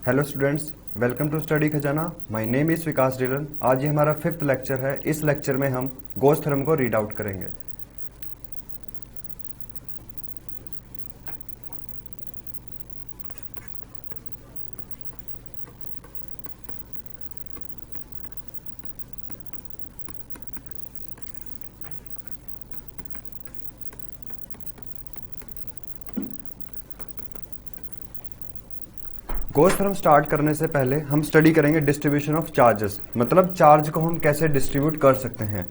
Hello students, welcome to study Khazana. My name is Vikas Dhillon. आज ये हमारा 5th लेक्चर है। इस लेक्चर में हम गॉस थ्योरम को रीड आउट करेंगे। गॉस थ्योरम स्टार्ट करने से पहले हम स्टडी करेंगे डिस्ट्रीब्यूशन ऑफ चार्जेस, मतलब चार्ज को हम कैसे डिस्ट्रीब्यूट कर सकते हैं।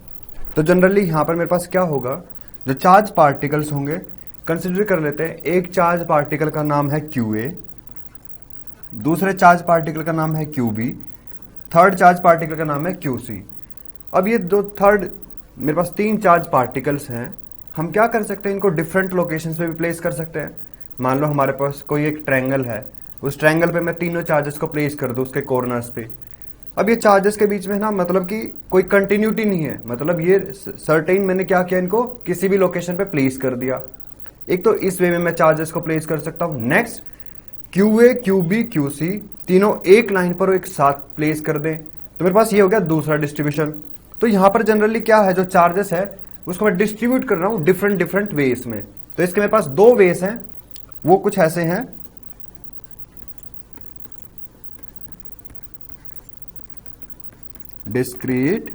तो जनरली यहाँ पर मेरे पास क्या होगा, जो चार्ज पार्टिकल्स होंगे कंसिडर कर लेते हैं। एक चार्ज पार्टिकल का नाम है QA, दूसरे चार्ज पार्टिकल का नाम है QB, थर्ड चार्ज पार्टिकल का नाम है QC। अब ये दो थर्ड मेरे पास 3 चार्ज पार्टिकल्स हैं। हम क्या कर सकते हैं, इनको डिफरेंट लोकेशंस पे भी प्लेस कर सकते हैं। मान लो हमारे पास कोई एक ट्रायंगल है, उस ट्रायंगल पे मैं तीनों चार्जेस को प्लेस कर दूं उसके कॉर्नर्स पे। अब ये चार्जेस के बीच में ना, मतलब कि कोई कंटिन्यूटी नहीं है, मतलब ये सर्टेन मैंने क्या किया, इनको किसी भी लोकेशन पे प्लेस कर दिया। एक तो इस वे में मैं चार्जेस को प्लेस कर सकता हूं। नेक्स्ट, QA, QB, QC तीनों एक लाइन पर एक साथ प्लेस कर दें, तो मेरे पास ये हो गया दूसरा डिस्ट्रीब्यूशन। तो यहां पर जनरली क्या है, जो चार्जेस है उसको मैं डिस्ट्रीब्यूट कर रहा हूं डिफरेंट डिफरेंट वेज में। तो इसके मेरे पास 2 वेज हैं, वो कुछ ऐसे हैं। Discrete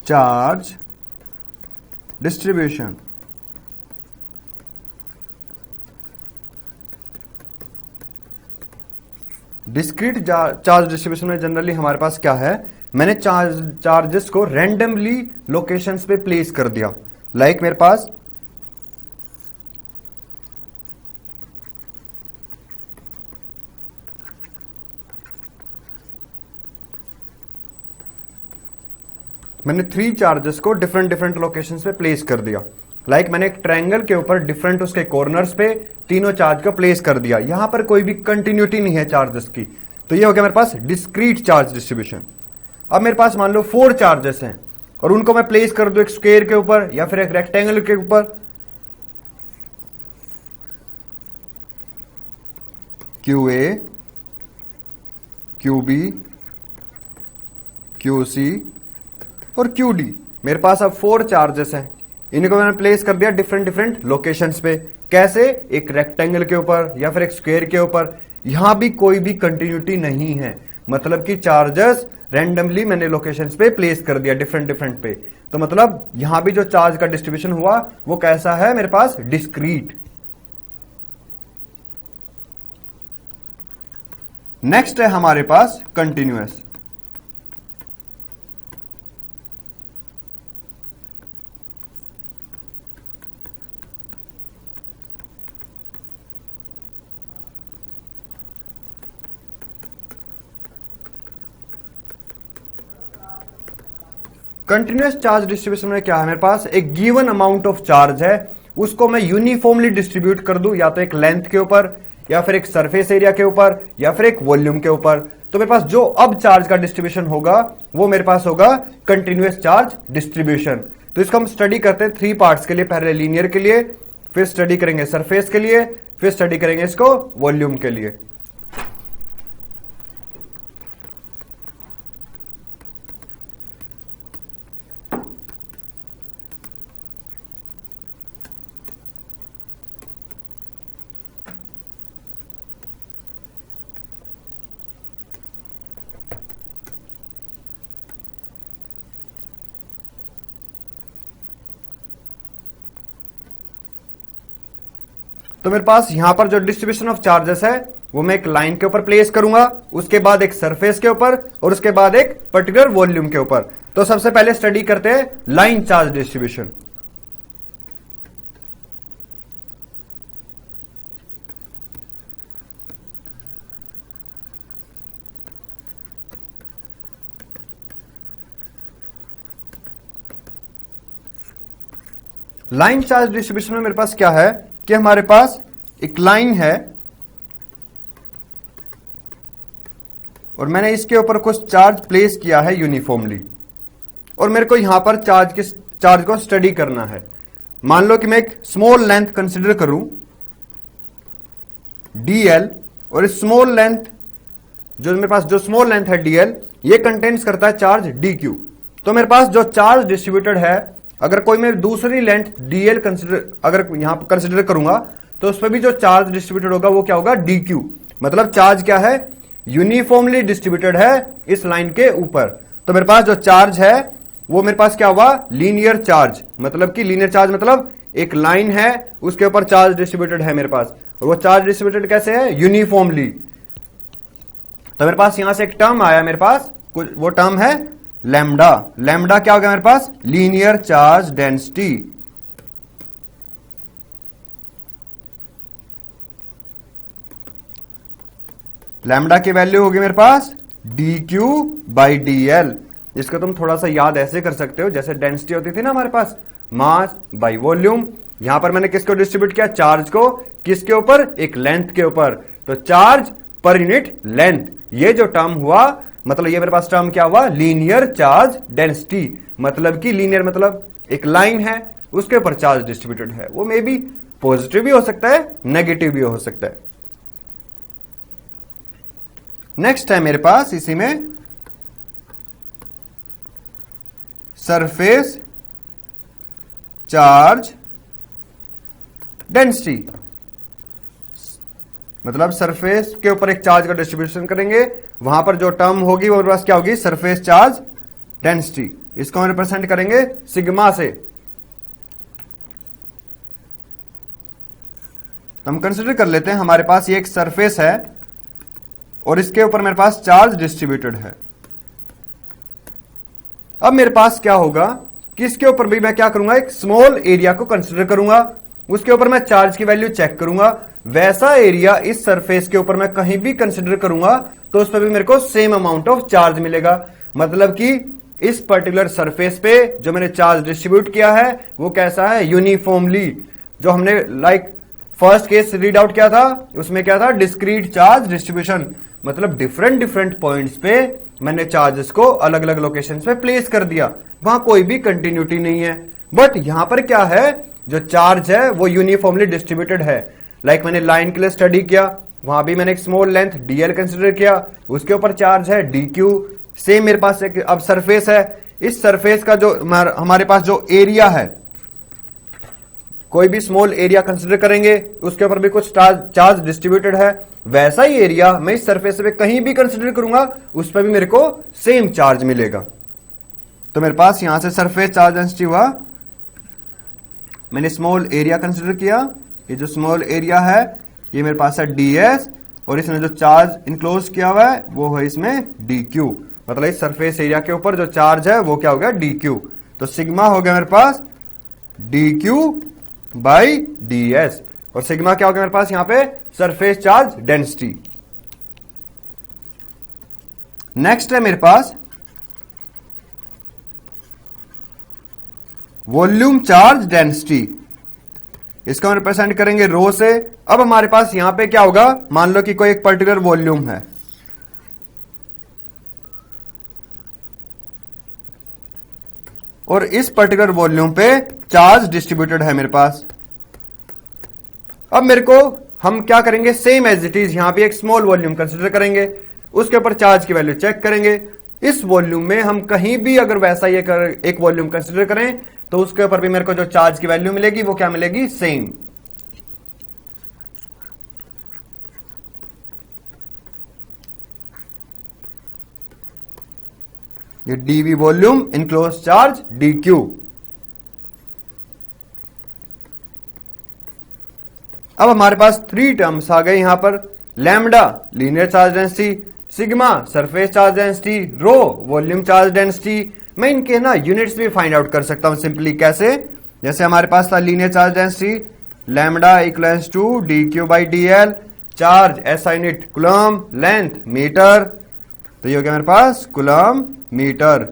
charge distribution. Discrete charge distribution में जनरली हमारे पास क्या है, मैंने चार्जेस को रैंडमली लोकेशंस पे प्लेस कर दिया। लाइक मेरे पास मैंने 3 चार्जेस को डिफरेंट डिफरेंट लोकेशंस पे प्लेस कर दिया। लाइक मैंने एक ट्रायंगल के ऊपर डिफरेंट उसके कॉर्नर्स पे तीनों चार्ज को प्लेस कर दिया। यहां पर कोई भी कंटिन्यूटी नहीं है चार्जेस की, तो ये हो गया मेरे पास डिस्क्रीट चार्ज डिस्ट्रीब्यूशन। अब मेरे पास मान लो 4 चार्जेस हैं और उनको मैं प्लेस कर दूं एक स्क्वायर के ऊपर या फिर एक रेक्टेंगल के ऊपर। QA, QB, QC और QD। मेरे पास अब 4 चार्जेस हैं, इनको मैंने प्लेस कर दिया डिफरेंट डिफरेंट लोकेशंस पे। कैसे, एक रेक्टेंगल के ऊपर या फिर एक स्क्वायर के ऊपर। यहां भी कोई भी कंटिन्यूटी नहीं है, मतलब कि चार्जेस रैंडमली मैंने लोकेशंस पे प्लेस कर दिया डिफरेंट डिफरेंट पे। तो मतलब यहां भी जो चार्ज का डिस्ट्रीब्यूशन हुआ वो कैसा है, मेरे पास डिस्क्रीट। नेक्स्ट है हमारे पास कंटिन्यूअस। कंटिन्यूअस चार्ज डिस्ट्रीब्यूशन में क्या है, मेरे पास एक गिवन अमाउंट ऑफ चार्ज है, उसको मैं यूनिफॉर्मली डिस्ट्रीब्यूट कर दूं, या तो एक लेंथ के ऊपर या फिर एक सरफेस एरिया के ऊपर या फिर एक वॉल्यूम के ऊपर। तो मेरे पास जो अब चार्ज का डिस्ट्रीब्यूशन होगा वो मेरे पास होगा कंटिन्यूअस चार्ज डिस्ट्रीब्यूशन। तो इसको हम स्टडी करते हैं 3 पार्ट्स के लिए। पहले लीनियर के लिए, फिर स्टडी करेंगे सरफेस के लिए, फिर स्टडी करेंगे इसको वॉल्यूम के लिए। तो मेरे पास यहां पर जो डिस्ट्रीब्यूशन ऑफ चार्जेस है वो मैं एक लाइन के ऊपर प्लेस करूंगा, उसके बाद एक सरफेस के ऊपर और उसके बाद एक पर्टिकुलर वॉल्यूम के ऊपर। तो सबसे पहले स्टडी करते हैं line charge distribution. Line charge distribution में मेरे पास क्या है कि हमारे पास एक लाइन है और मैंने इसके ऊपर कुछ चार्ज प्लेस किया है यूनिफॉर्मली, और मेरे को यहां पर चार्ज को स्टडी करना है। मान लो कि मैं एक स्मॉल लेंथ कंसिडर करूं DL, और स्मॉल लेंथ जो मेरे पास जो स्मॉल लेंथ है dl, ये कंटेन्स करता है चार्ज dq। तो मेरे पास जो चार्ज डिस्ट्रीब्यूटेड है, अगर कोई मैं दूसरी लेंथ dl अगर यहां पर कंसिडर करूंगा तो उस पर भी जो चार्ज डिस्ट्रीब्यूटेड होगा वो क्या होगा, dq। मतलब चार्ज क्या है, यूनिफॉर्मली डिस्ट्रीब्यूटेड है इस लाइन के ऊपर। तो मेरे पास जो चार्ज है वो मेरे पास क्या हुआ, लीनियर चार्ज। मतलब कि लीनियर चार्ज मतलब एक लाइन है उसके ऊपर चार्ज डिस्ट्रीब्यूटेड है मेरे पास, और वो चार्ज डिस्ट्रीब्यूटेड कैसे है, यूनिफॉर्मली। तो मेरे पास यहां से एक टर्म आया मेरे पास, वो टर्म है लैम्डा। लैम्डा क्या हो गया मेरे पास, लीनियर चार्ज डेंसिटी। लैम्डा की वैल्यू होगी मेरे पास dq बाई dl। इसको तुम थोड़ा सा याद ऐसे कर सकते हो, जैसे डेंसिटी होती थी ना हमारे पास, मास बाई वॉल्यूम। यहां पर मैंने किसको डिस्ट्रीब्यूट किया, चार्ज को, किसके ऊपर, एक लेंथ के ऊपर। तो चार्ज पर यूनिट लेंथ, ये जो टर्म हुआ, मतलब ये मेरे पास टर्म क्या हुआ, लीनियर चार्ज डेंसिटी। मतलब कि लीनियर मतलब एक लाइन है उसके ऊपर चार्ज डिस्ट्रीब्यूटेड है। वो मे बी पॉजिटिव भी हो सकता है, नेगेटिव भी हो सकता है। नेक्स्ट है मेरे पास इसी में सरफेस चार्ज डेंसिटी। मतलब सरफेस के ऊपर एक चार्ज का डिस्ट्रीब्यूशन करेंगे, वहां पर जो टर्म होगी वो मेरे पास क्या होगी, सरफेस चार्ज डेंसिटी। इसको हम रिप्रेजेंट करेंगे सिग्मा से। तो हम कंसिडर कर लेते हैं हमारे पास ये एक सरफेस है और इसके ऊपर मेरे पास चार्ज डिस्ट्रीब्यूटेड है। अब मेरे पास क्या होगा कि इसके ऊपर भी मैं क्या करूंगा, एक स्मॉल एरिया को कंसिडर करूंगा, उसके ऊपर मैं चार्ज की वैल्यू चेक करूंगा। वैसा एरिया इस सरफेस के ऊपर मैं कहीं भी कंसिडर करूंगा तो उस पर भी मेरे को सेम अमाउंट ऑफ चार्ज मिलेगा। मतलब कि इस पर्टिकुलर सरफेस पे जो मैंने चार्ज डिस्ट्रीब्यूट किया है वो कैसा है, यूनिफॉर्मली। जो हमने फर्स्ट केस रीड आउट किया था उसमें क्या था, डिस्क्रीट चार्ज डिस्ट्रीब्यूशन। मतलब डिफरेंट डिफरेंट पॉइंट्स पे मैंने चार्जेस को अलग अलग लोकेशन पे प्लेस कर दिया, वहां कोई भी कंटिन्यूटी नहीं है। बट यहां पर क्या है, जो चार्ज है वो यूनिफॉर्मली डिस्ट्रीब्यूटेड है। लाइक मैंने लाइन के लिए स्टडी किया, वहां भी मैंने एक स्मॉल लेंथ dl कंसिडर किया, उसके ऊपर चार्ज है dq। सेम मेरे पास एक अब सरफेस है, इस सरफेस का जो हमारे पास जो एरिया है, कोई भी स्मॉल एरिया कंसिडर करेंगे उसके ऊपर भी कुछ चार्ज डिस्ट्रीब्यूटेड है। वैसा ही एरिया मैं इस सरफेस पे कहीं भी कंसिडर करूंगा उस पर भी मेरे को सेम चार्ज मिलेगा। तो मेरे पास यहां से सरफेस चार्ज डेंसिटी हुआ, मैंने स्मॉल एरिया कंसिडर किया, ये जो स्मॉल एरिया है ये मेरे पास है ds, और इसमें जो चार्ज इनक्लोज किया हुआ है वो है इसमें dq। मतलब इस सरफेस एरिया के ऊपर जो चार्ज है वो क्या हो गया, dq। तो सिग्मा हो गया मेरे पास dq बाई ds, और सिग्मा क्या हो गया मेरे पास यहां पे, सरफेस चार्ज डेंसिटी। नेक्स्ट है मेरे पास वॉल्यूम चार्ज डेंसिटी। इसको हम रिप्रेजेंट करेंगे रो से। अब हमारे पास यहां पे क्या होगा, मान लो कि कोई एक पर्टिकुलर वॉल्यूम है, और इस पर्टिकुलर वॉल्यूम पे चार्ज डिस्ट्रीब्यूटेड है मेरे पास। अब मेरे को हम क्या करेंगे, सेम एज इट इज यहां पे एक स्मॉल वॉल्यूम कंसिडर करेंगे, उसके ऊपर चार्ज की वैल्यू चेक करेंगे। इस वॉल्यूम में हम कहीं भी अगर वैसा ये एक वॉल्यूम कंसिडर करें तो उसके ऊपर भी मेरे को जो चार्ज की वैल्यू मिलेगी वो क्या मिलेगी, सेम। ये dv volume enclose charge dq। अब हमारे पास 3 टर्म्स आ गए यहां पर, lambda linear charge density, sigma surface charge density, rho volume charge density. मैं इनके ना यूनिट्स भी फाइंड आउट कर सकता हूं सिंपली। कैसे, जैसे हमारे पास था linear charge density, lambda equals to dq by dl, charge SI unit coulomb, length metre, तो ये हो गया मेरे पास coulomb metre.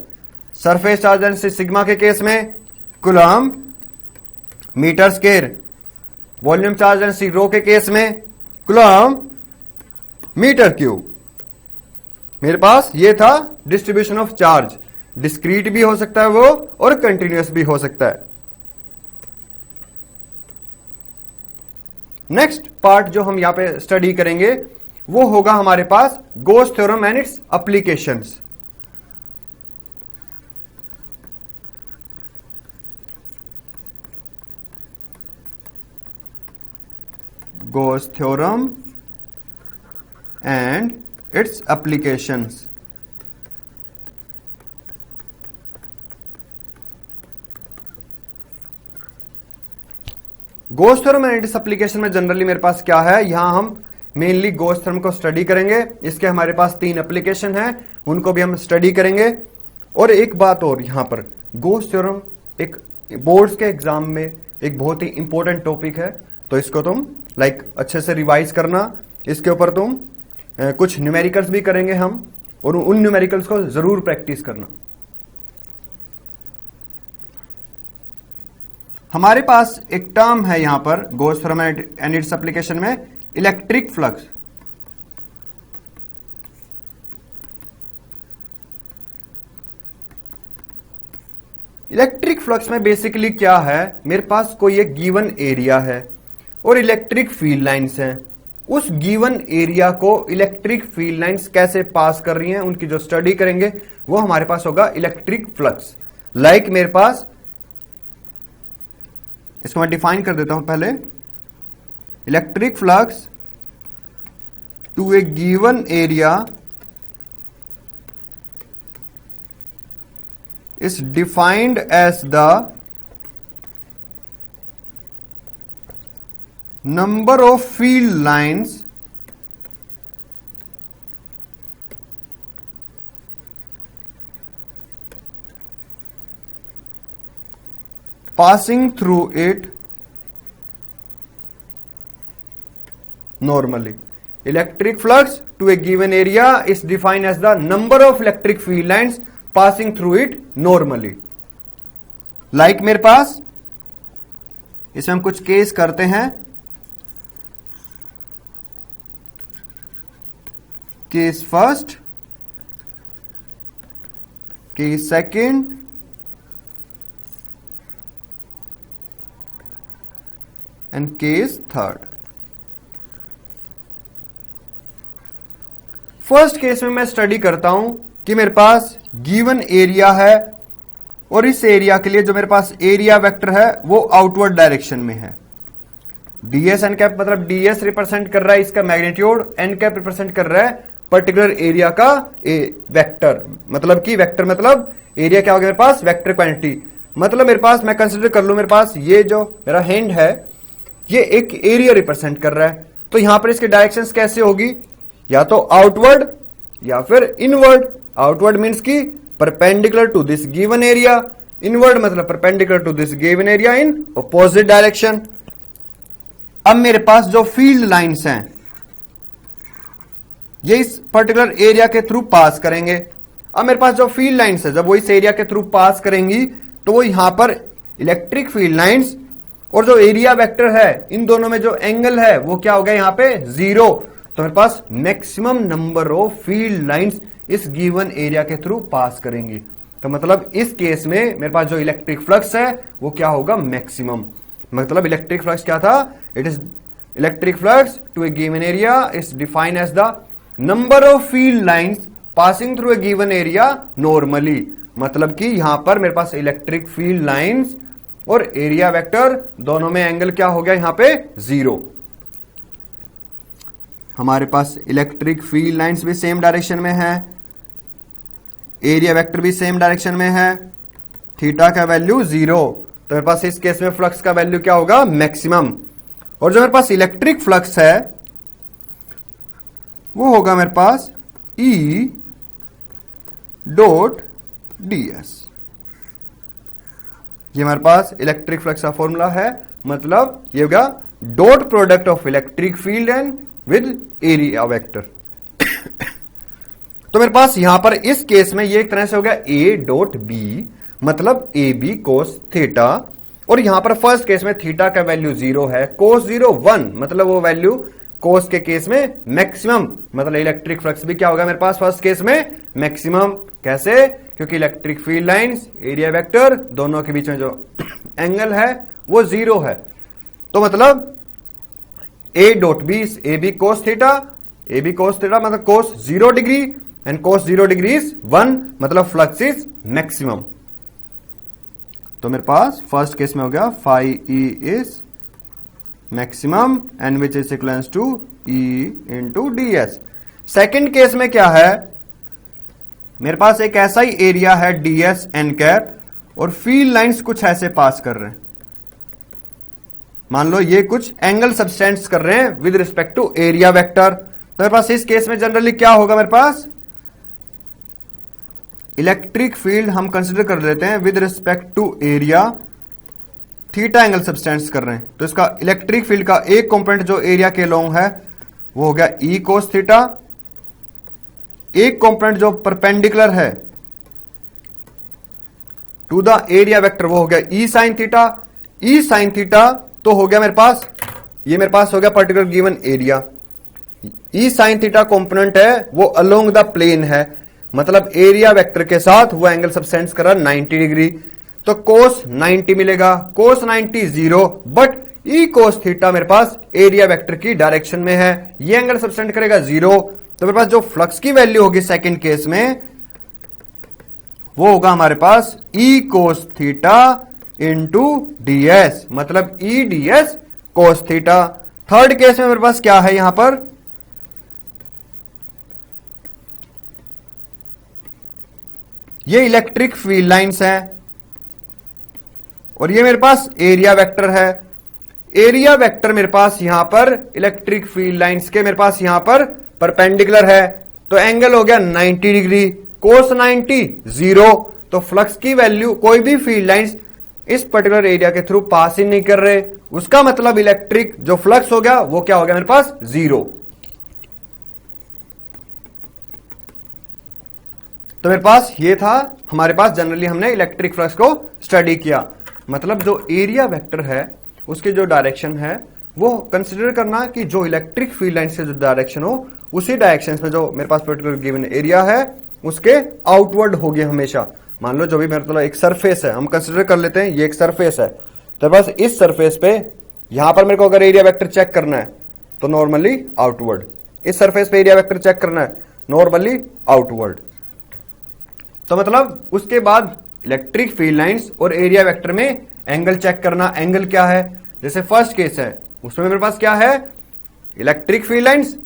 Surface charge density sigma के केस में coulomb metre square, volume charge density rho के केस में कूलम मीटर क्यूब। मेरे पास ये था डिस्ट्रीब्यूशन ऑफ चार्ज। डिस्क्रीट भी हो सकता है वो और कंटिन्यूअस भी हो सकता है। नेक्स्ट पार्ट जो हम यहां पे स्टडी करेंगे वो होगा हमारे पास Gauss theorem and its applications. Gauss theorem and its applications। Gauss theorem and its application में जनरली मेरे पास क्या है, यहां हम मेनली Gauss theorem को स्टडी करेंगे। इसके हमारे पास 3 एप्लीकेशन है, उनको भी हम स्टडी करेंगे। और एक बात और, यहां पर Gauss theorem एक बोर्ड्स के एग्जाम में एक बहुत ही इंपॉर्टेंट टॉपिक है, तो इसको तुम अच्छे से रिवाइज करना। इसके ऊपर तुम कुछ न्यूमेरिकल्स भी करेंगे हम, और उन न्यूमेरिकल्स को जरूर प्रैक्टिस करना। हमारे पास एक टर्म है यहां पर Gauss theorem and its application में, इलेक्ट्रिक फ्लक्स। इलेक्ट्रिक फ्लक्स में बेसिकली क्या है, मेरे पास कोई एक गिवन एरिया है और इलेक्ट्रिक फील्ड लाइंस हैं। उस गिवन एरिया को इलेक्ट्रिक फील्ड लाइंस कैसे पास कर रही हैं, उनकी जो स्टडी करेंगे वो हमारे पास होगा इलेक्ट्रिक फ्लक्स। मेरे पास, इसको मैं डिफाइन कर देता हूं पहले। Electric flux to a given area is defined as the number of field lines passing through it normally. Electric flux to a given area is defined as the number of electric field lines passing through it normally. मेरे पास इसमें हम कुछ case करते हैं। Case first, case second, and case third. First case में मैं study करता हूं कि मेरे पास गिवन एरिया है, और इस एरिया के लिए जो मेरे पास एरिया वेक्टर है वो आउटवर्ड डायरेक्शन में है। ds n कैप मतलब ds रिप्रेजेंट कर रहा है इसका मैग्नीट्यूड, n कैप रिप्रेजेंट कर रहा है पर्टिकुलर एरिया का वेक्टर। मतलब कि वेक्टर मतलब एरिया क्या हो गया मेरे पास, वेक्टर क्वांटिटी। मतलब मेरे पास, मैं कंसिडर कर लूं मेरे पास ये जो मेरा हैंड है ये एक एरिया रिप्रेजेंट कर रहा है, तो यहां पर इसकी डायरेक्शंस कैसे होगी, या तो आउटवर्ड या फिर इनवर्ड। आउटवर्ड मीन्स की perpendicular to this given area, inward मतलब perpendicular to this given area in opposite direction. अब मेरे पास जो फील्ड लाइंस हैं ये इस पर्टिकुलर एरिया के थ्रू पास करेंगे। अब मेरे पास जो फील्ड लाइंस है जब वो इस एरिया के थ्रू पास करेंगी तो वो यहां पर इलेक्ट्रिक फील्ड लाइंस और जो एरिया वेक्टर है इन दोनों में जो एंगल है वो क्या हो गया यहां पे 0। तो मेरे पास maximum number of field lines इस गिवन एरिया के थ्रू पास करेंगी। तो मतलब इस केस में मेरे पास जो इलेक्ट्रिक फ्लक्स है वो क्या होगा, मैक्सिमम। मतलब इलेक्ट्रिक फ्लक्स क्या था, it is electric flux to a given area is defined as the number of field lines passing through a given area normally. मतलब कि यहां पर मेरे पास इलेक्ट्रिक फील्ड लाइंस और एरिया वेक्टर दोनों में एंगल क्या हो गया यहां पे 0। हमारे पास इलेक्ट्रिक फील्ड लाइंस भी सेम डायरेक्शन में है, एरिया वेक्टर भी सेम डायरेक्शन में है, थीटा का वैल्यू 0। तो मेरे पास इस केस में फ्लक्स का वैल्यू क्या होगा, मैक्सिमम। और जो मेरे पास इलेक्ट्रिक फ्लक्स है वो होगा मेरे पास E डॉट ds। ये हमारे पास इलेक्ट्रिक फ्लक्स का फॉर्मूला है। मतलब ये होगा dot product of electric field and with area vector. तो मेरे पास यहां पर इस केस में ये एक तरह से हो गया a डॉट b, मतलब ए बी कोस थीटा। और यहां पर फर्स्ट केस में थीटा का वैल्यू 0 है, कोस 0 1, मतलब वो वैल्यू कोस के केस में मैक्सिमम। मतलब इलेक्ट्रिक फ्लक्स भी क्या होगा मेरे पास फर्स्ट केस में मैक्सिमम। कैसे, क्योंकि electric field lines area vector दोनों के बीच में जो एंगल है वो 0 है। तो मतलब a dot B A B cos theta A B cos theta मतलब cos 0 degree and cos 0 degree is 1, मतलब फ्लक्स इज मैक्सिमम। तो मेरे पास फर्स्ट केस में हो गया phi E is maximum and which is equals to E into D S. Second case में क्या है, मेरे पास एक ऐसा ही एरिया है डी एस एन कैप और फील्ड लाइंस कुछ ऐसे पास कर रहे हैं। मान लो ये कुछ एंगल सबस्टेंस कर रहे हैं with respect to area vector. तो मेरे पास इस केस में जनरली क्या होगा, मेरे पास इलेक्ट्रिक फील्ड हम कंसिडर कर लेते हैं with respect to area, theta angle substance कर रहे हैं। तो इसका इलेक्ट्रिक फील्ड का एक कंपोनेंट जो एरिया के लॉन्ग है वो हो गया ई कोस थीटा, एक कंपोनेंट जो परपेंडिकुलर है टू द एरिया वेक्टर वो हो गया ई साइन थीटा। ई साइन थीटा तो हो गया मेरे पास, ये मेरे पास हो गया पर्टिकुलर गिवन एरिया। ई साइन थीटा कंपोनेंट है वो अलोंग द प्लेन है, मतलब एरिया वेक्टर के साथ वो एंगल सबसेंस कर रहा 90 डिग्री। तो कोस 90 मिलेगा, कोस 90 0, बट ई कोस थीटा मेरे पास एरिया वेक्टर की डायरेक्शन में है, ये एंगल सबसेंट करेगा 0। तो मेरे पास जो फ्लक्स की वैल्यू होगी सेकंड केस में वो होगा हमारे पास E cos theta into D S, मतलब E D S cos theta. Third case में मेरे पास क्या है, यहां पर ये इलेक्ट्रिक फील्ड लाइंस है और ये मेरे पास एरिया वेक्टर है। एरिया वेक्टर मेरे पास यहां पर इलेक्ट्रिक फील्ड लाइंस के मेरे पास यहां पर परपेंडिकुलर है, तो एंगल हो गया 90 डिग्री, कोस 90 0। तो फ्लक्स की वैल्यू, कोई भी फील्ड लाइंस इस पर्टिकुलर एरिया के थ्रू पास ही नहीं कर रहे, उसका मतलब इलेक्ट्रिक जो फ्लक्स हो गया वो क्या हो गया मेरे पास 0। तो मेरे पास ये था, हमारे पास जनरली हमने इलेक्ट्रिक फ्लक्स को स्टडी किया, मतलब जो एरिया वेक्टर है उसकी जो डायरेक्शन है वो कंसिडर करना कि जो इलेक्ट्रिक फील्ड लाइन से जो डायरेक्शन हो उसी डायरेक्शन में जो मेरे पास पर्टिकुलर गिवन एरिया है उसके आउटवर्ड होगी हमेशा। मान लो जो भी मेरे मतलब एक सरफेस है, हम कंसिडर कर लेते हैं ये एक सरफेस है, तो बस इस सरफेस पे यहां पर मेरे को अगर एरिया वेक्टर चेक करना है तो नॉर्मली आउटवर्ड, इस सरफेस पे एरिया वेक्टर चेक करना है नॉर्मली आउटवर्ड। तो मतलब उसके बाद इलेक्ट्रिक फील्ड लाइंस और एरिया वेक्टर में एंगल चेक करना, एंगल क्या है। जैसे फर्स्ट केस है उसमें मेरे पास क्या है, इलेक्ट्रिक फील्ड लाइंस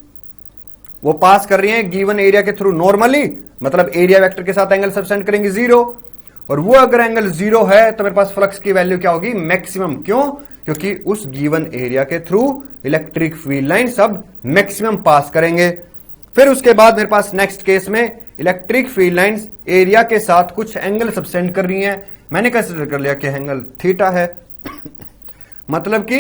वो पास कर रही हैं गिवन एरिया के थ्रू नॉर्मली, मतलब एरिया वेक्टर के साथ एंगल सबसेंड करेंगे 0, और वो अगर एंगल 0 है तो मेरे पास फ्लक्स की वैल्यू क्या होगी, मैक्सिमम। क्यों, क्योंकि उस गिवन एरिया के थ्रू इलेक्ट्रिक फील्ड लाइन सब मैक्सिमम पास करेंगे। फिर उसके बाद मेरे पास नेक्स्ट केस में इलेक्ट्रिक फील्ड लाइंस एरिया के साथ कुछ एंगल सबसेंड कर रही हैं, मैंने कंसिडर कर लिया कि एंगल थीटा है मतलब कि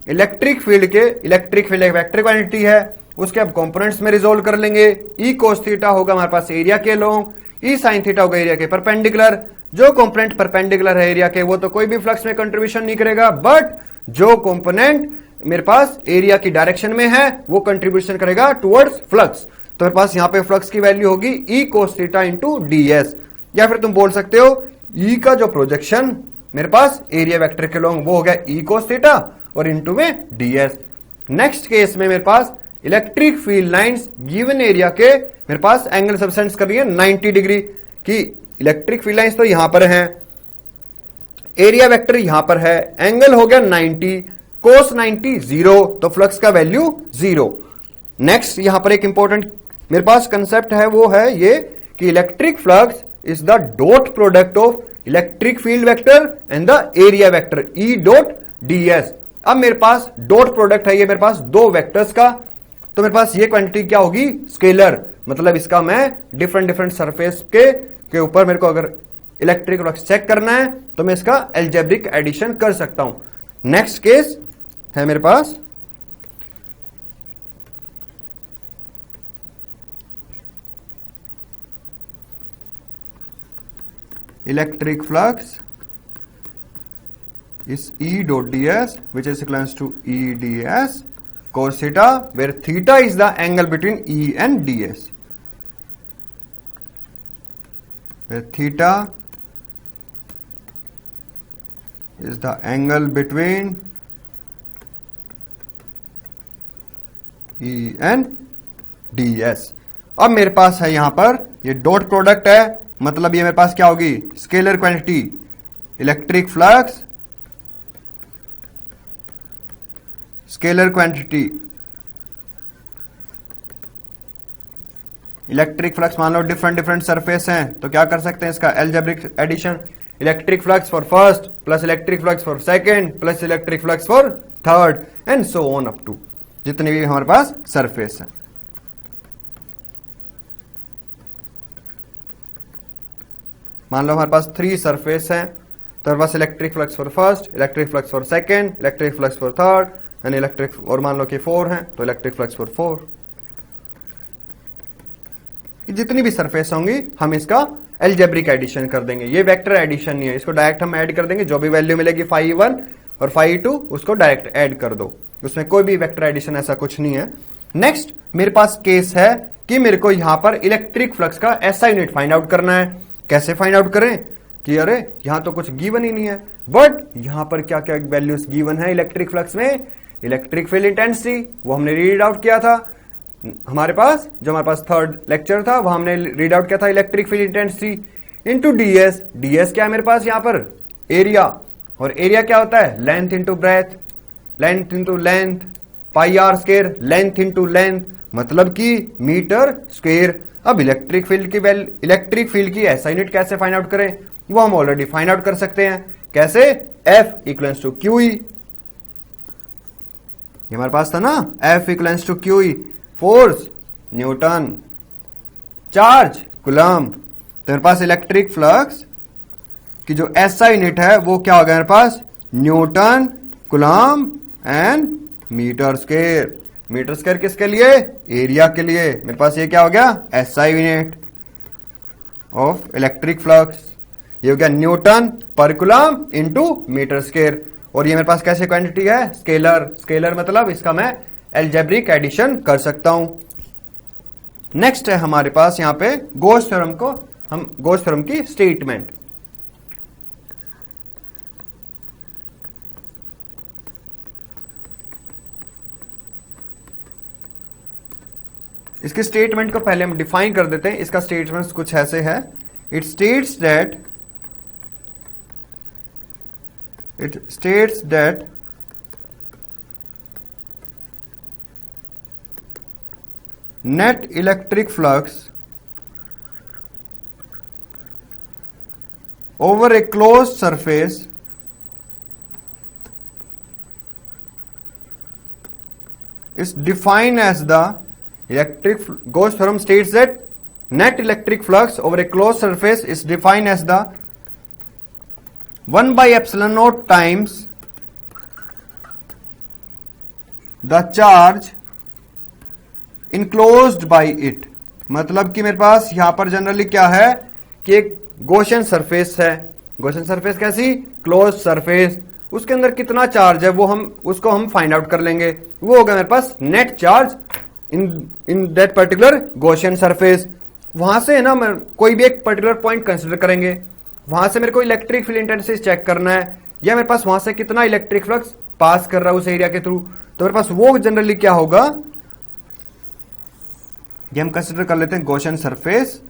इलेक्ट्रिक फील्ड एक वेक्टर क्वांटिटी है, उसके अब कंपोनेंट्स में रिजोल्व कर लेंगे। ई कोस थीटा होगा हमारे पास एरिया के लॉन्ग, ई साइन थीटा होगा एरिया के परपेंडिकुलर। जो कंपोनेंट परपेंडिकुलर है एरिया के वो तो कोई भी फ्लक्स में कंट्रीब्यूशन नहीं करेगा, बट जो कंपोनेंट मेरे पास एरिया की डायरेक्शन में है वो कंट्रीब्यूशन करेगा टुवर्ड्स फ्लक्स। तो मेरे पास यहां पे फ्लक्स की वैल्यू होगी E cos theta into D S, या फिर तुम बोल सकते हो ई का जो प्रोजेक्शन मेरे पास एरिया वेक्टर के लॉन्ग वो हो गया ई कोस थीटा और इंटू में डी एस। नेक्स्ट केस में मेरे पास electric field lines given area के मेरे पास एंगल सबसेंस कर रही है 90 डिग्री की। इलेक्ट्रिक फील्ड लाइंस तो यहां पर है, एरिया वेक्टर यहां पर है, एंगल हो गया 90, कोस 90 0, तो फ्लक्स का वैल्यू 0। नेक्स्ट यहां पर एक इंपॉर्टेंट मेरे पास कंसेप्ट है, वो है ये कि electric flux is the dot product of electric field vector and the area vector E dot D S. अब मेरे पास डॉट प्रोडक्ट है ये मेरे पास दो वेक्टर्स का, तो मेरे पास ये क्वांटिटी क्या होगी, स्केलर, मतलब इसका मैं डिफरेंट सरफेस के ऊपर मेरे को अगर इलेक्ट्रिक फ्लक्स चेक करना है तो मैं इसका एल्जेब्रिक एडिशन कर सकता हूं। नेक्स्ट केस है मेरे पास electric flux is E dot ds which is equals to E ds cos theta, where theta is the angle between E and ds, where theta is the angle between E and ds। अब मेरे पास है यहां पर ये dot product है, मतलब ये मेरे पास क्या होगी, scalar quantity electric flux, scalar quantity electric flux. मान लो डिफरेंट डिफरेंट सरफेस हैं तो क्या कर सकते हैं इसका algebraic addition, electric flux for first plus electric flux for second plus electric flux for third and so on up to जितने भी हमारे पास सरफेस हैं। मान लो हमारे पास 3 सरफेस हैं तो हमारे पास electric flux for first, electric flux for second, electric flux for third and electric, और मान लो कि 4 हैं तो इलेक्ट्रिक फ्लक्स फॉर 4। जितनी भी सरफेस होंगी हम इसका एल्जेब्रिक एडिशन कर देंगे। ये वेक्टर एडिशन नहीं है, इसको डायरेक्ट हम ऐड कर देंगे, जो भी वैल्यू मिलेगी φ1 और φ2 उसको डायरेक्ट ऐड कर दो, उसमें कोई भी वेक्टर एडिशन ऐसा कुछ नहीं है। नेक्स्ट मेरे पास केस है कि मेरे को यहां पर इलेक्ट्रिक फ्लक्स का SI यूनिट फाइंड आउट करना है। कैसे फाइंड आउट करें कि अरे यहां तो कुछ गिवन ही नहीं है, बट यहां पर क्या क्या वैल्यूज गिवन है इलेक्ट्रिक फ्लक्स में, इलेक्ट्रिक फील्ड इंटेंसिटी वो हमने रीड आउट किया था हमारे पास, जो हमारे पास थर्ड लेक्चर था वहां हमने रीड आउट किया था electric field intensity into ds। ds क्या है मेरे पास यहां पर एरिया, और एरिया क्या होता है length into breadth, length into length, pi r square, length into length मतलब कि मीटर स्क्वायर। अब इलेक्ट्रिक फील्ड की SI यूनिट कैसे फाइंड आउट करें, वो हम ऑलरेडी फाइंड आउट कर सकते हैं। कैसे, F इक्वल्स टू QE, ये हमारे पास था ना, F equals to QE, force newton, charge coulomb. तो मेरे पास इलेक्ट्रिक फ्लक्स की जो SI यूनिट है वो क्या होगा मेरे पास, newton coulomb and metre square. Metre square किसके लिए, एरिया के लिए। मेरे पास ये क्या हो गया, SI unit of electric flux, ये हो गया न्यूटन पर कूलम इनटू मीटर स्क्वायर। और ये मेरे पास कैसे क्वांटिटी है, स्केलर। स्केलर मतलब इसका मैं एल्जेब्रिक एडिशन कर सकता हूं। नेक्स्ट है हमारे पास यहां पे गॉस थ्योरम को, हम गॉस थ्योरम की स्टेटमेंट। इसके स्टेटमेंट को पहले हम डिफाइन कर देते हैं। इसका स्टेटमेंट कुछ ऐसे है, it states that net electric flux over a closed surface is defined as the Gauss theorem states that net electric flux over a closed surface is defined as the 1 by epsilon naught times the charge enclosed by it. मतलब कि मेरे पास यहां पर generally क्या है कि एक गॉसियन सरफेस है। गॉसियन सरफेस कैसी, क्लोज सरफेस, उसके अंदर कितना चार्ज है वो उसको हम फाइंड आउट कर लेंगे। वो होगा मेरे पास net charge in that particular Gaussian surface. वहां से है ना, मैं कोई भी एक पर्टिकुलर पॉइंट कंसिडर करेंगे, वहां से मेरे को इलेक्ट्रिक फील्ड इंटेंसिटी चेक करना है, या मेरे पास वहां से कितना इलेक्ट्रिक फ्लक्स पास कर रहा है उस एरिया के थ्रू। तो मेरे पास वो जनरली क्या होगा, ये हम कंसिडर कर लेते हैं गॉसियन सरफेस।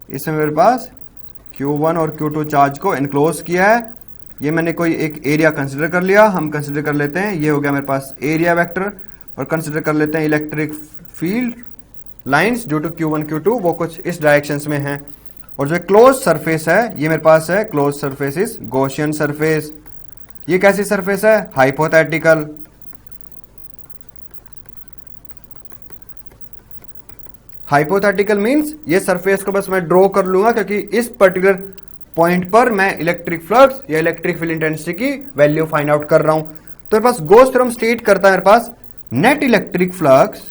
इसमें मेरे पास Q1 और Q2 चार्ज को इनक्लोज किया है। ये मैंने कोई एक एरिया कंसिडर कर लिया, हम कंसिडर कर लेते हैं ये हो गया मेरे पास एरिया वेक्टर, और कंसिडर कर लेते हैं electric field lines due to Q1 Q2, वो कुछ इस डायरेक्शन में है। और जो क्लोज सरफेस है ये मेरे पास है close surface is Gaussian surface. ये कैसी सरफेस है, हाइपोथेटिकल। हाइपोथेटिकल मींस ये सरफेस को बस मैं ड्रॉ कर लूंगा क्योंकि इस पर्टिकुलर पॉइंट पर मैं इलेक्ट्रिक फ्लक्स या इलेक्ट्रिक फील्ड इंटेंसिटी की वैल्यू फाइंड आउट कर रहा हूं। तो मेरे पास गॉस थ्योरम स्टेट करता है मेरे पास net electric flux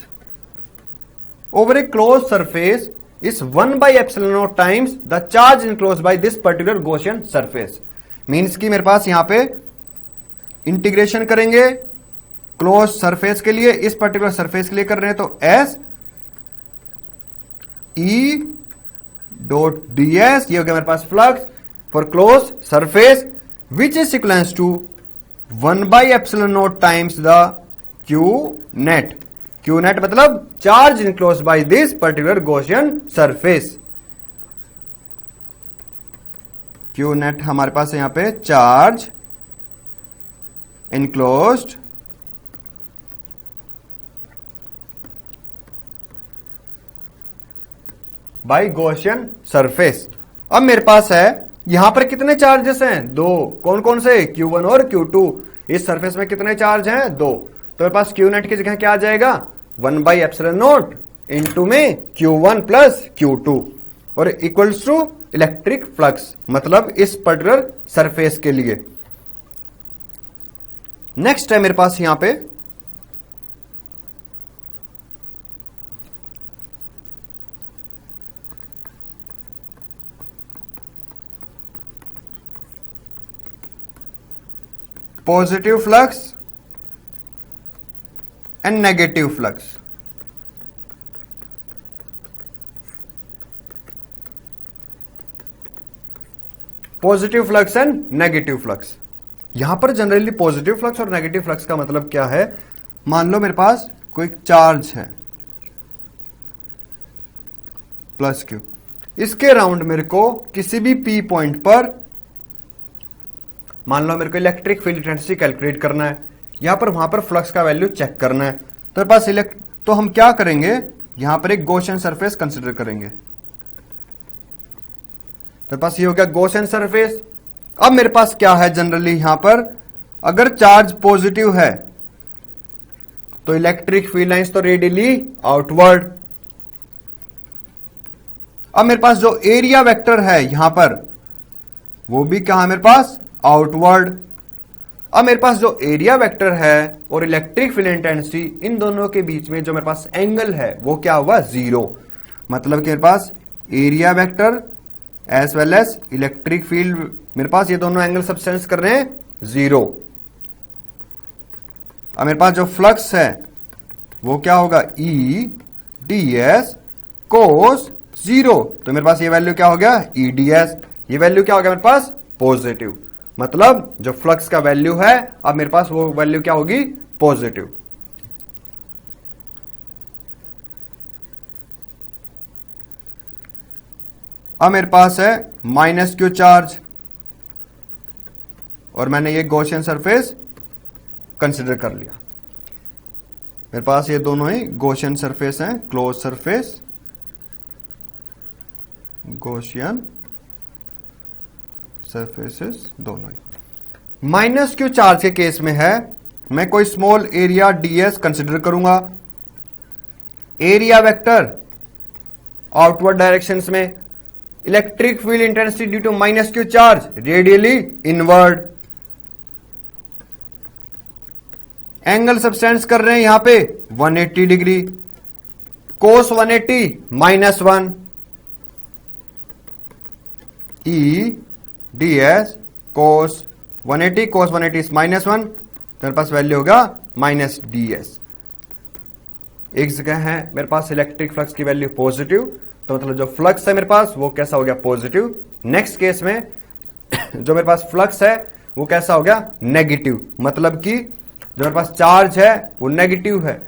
over a close surface is 1 by epsilon naught times the charge enclosed by this particular Gaussian surface। Means कि मेरे पास यहां पे इंटीग्रेशन करेंगे क्लोज सरफेस के लिए, इस पर्टिकुलर सरफेस के लिए कर रहे हैं तो S E डॉट ds, ये हो गया मेरे पास flux for close surface which is equals to 1 by epsilon naught times the Q net. Q net मतलब charge enclose by this particular Gaussian surface. Q net हमारे पास है यहां पे charge enclosed by Gaussian surface. अब मेरे पास है यहां पर कितने चार्जेस हैं? दो। कौन कौन से? Q1 और Q2। इस सरफेस में कितने चार्ज हैं? दो। तो मेरे पास Q नेट की जगह क्या आ जाएगा? 1/ε0 इंटू में Q1 प्लस Q2 और इक्वल्स टू इलेक्ट्रिक फ्लक्स, मतलब इस पर्टिकुलर सरफेस के लिए। नेक्स्ट है मेरे पास यहां पे positive flux and negative flux. Positive flux and negative flux. यहां पर जनरली पॉजिटिव फ्लक्स और नेगेटिव फ्लक्स का मतलब क्या है? मान लो मेरे पास कोई चार्ज है प्लस क्यू, इसके राउंड मेरे को किसी भी पी पॉइंट पर मान लो मेरे को इलेक्ट्रिक फील्ड इंटेंसिटी कैलकुलेट करना है, यहां पर वहां पर फ्लक्स का वैल्यू चेक करना है। तो मेरे पास तो हम क्या करेंगे? यहां पर एक गॉसियन सरफेस कंसिडर करेंगे। तो पास ये हो गया गॉसियन सरफेस। अब मेरे पास क्या है जनरली यहां पर, अगर चार्ज पॉजिटिव है तो इलेक्ट्रिक फील्ड लाइंस तो रेडियली आउटवर्ड। अब मेरे पास जो एरिया वेक्टर है यहां पर वो भी क्या है मेरे पास? आउटवर्ड। अब मेरे पास जो एरिया वेक्टर है और इलेक्ट्रिक फील्ड इंटेंसिटी, इन दोनों के बीच में जो मेरे पास एंगल है वो क्या हुआ? 0। मतलब कि मेरे पास area vector as well as electric field, मेरे पास ये दोनों एंगल सब्सटेंस कर रहे हैं 0। अब मेरे पास जो फ्लक्स है वो क्या होगा? E ds cos 0। तो मेरे पास ये वैल्यू क्या हो गया? E ds। ये वैल्यू क्या हो गया मेरे पास? पॉजिटिव। मतलब जो फ्लक्स का वैल्यू है अब मेरे पास वो वैल्यू क्या होगी? पॉजिटिव। अब मेरे पास है माइनस क्यू चार्ज और मैंने ये गॉसियन सरफेस कंसिडर कर लिया। मेरे पास ये दोनों ही गॉसियन सरफेस हैं, क्लोज सरफेस, गॉसियन सरफेसेस दोनों ही। माइनस क्यू चार्ज के केस में है मैं कोई स्मॉल एरिया ds कंसिडर करूंगा। एरिया वेक्टर आउटवर्ड डायरेक्शंस में, electric field intensity due to minus Q charge radially inward. Angle substance कर रहे हैं यहां पे 180 डिग्री, cos 180 -1, E ds cos 180 cos 180 -1, तो मेरे पास वैल्यू होगा -ds। एक जगह है मेरे पास इलेक्ट्रिक फ्लक्स की वैल्यू पॉजिटिव, तो मतलब जो फ्लक्स है मेरे पास वो कैसा हो गया? पॉजिटिव। नेक्स्ट केस में जो मेरे पास फ्लक्स है वो कैसा हो गया? नेगेटिव। मतलब कि जो मेरे पास चार्ज है वो नेगेटिव है,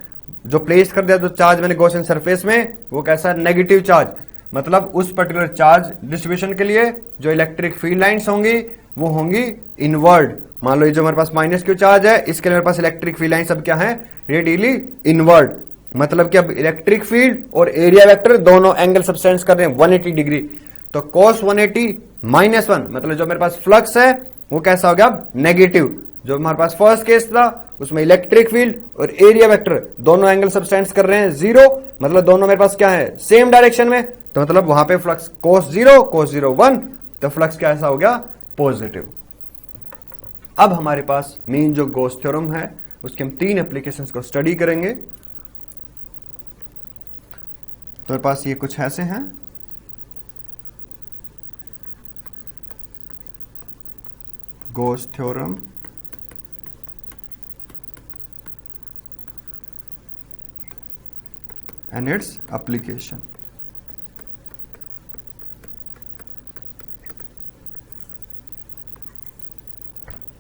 जो प्लेस कर दिया जो चार्ज मैंने गॉसियन सरफेस में वो कैसा है? Negative charge. मतलब उस पर्टिकुलर चार्ज डिस्ट्रीब्यूशन के लिए जो इलेक्ट्रिक फील्ड लाइंस होंगी वो होंगी इनवर्ड। मान लो ये जो मेरे पास माइनस क्यू चार्ज है इसके लिए मेरे पास इलेक्ट्रिक फील्ड लाइंस अब क्या है? Radially inward. मतलब कि अब इलेक्ट्रिक फील्ड और एरिया वेक्टर दोनों एंगल सब्सटेंस कर रहे हैं 180 डिग्री। तो cos 180 -1 मतलब जो मेरे पास फ्लक्स है वो कैसा हो गया? नेगेटिव। जो हमारे पास फर्स्ट केस था उसमें इलेक्ट्रिक फील्ड और एरिया वेक्टर दोनों एंगल सब्सटेंस कर रहे हैं 0, मतलब दोनों मेरे पास क्या है? सेम डायरेक्शन में। तो मतलब वहां पे फ्लक्स cos 0 1, तो फ्लक्स कैसा हो गया? पॉजिटिव। अब हमारे पास मेन जो गॉस थ्योरम है उसके हम 3 एप्लीकेशंस को स्टडी करेंगे। तो मेरे पास ये कुछ ऐसे हैं। Gauss theorem and its application।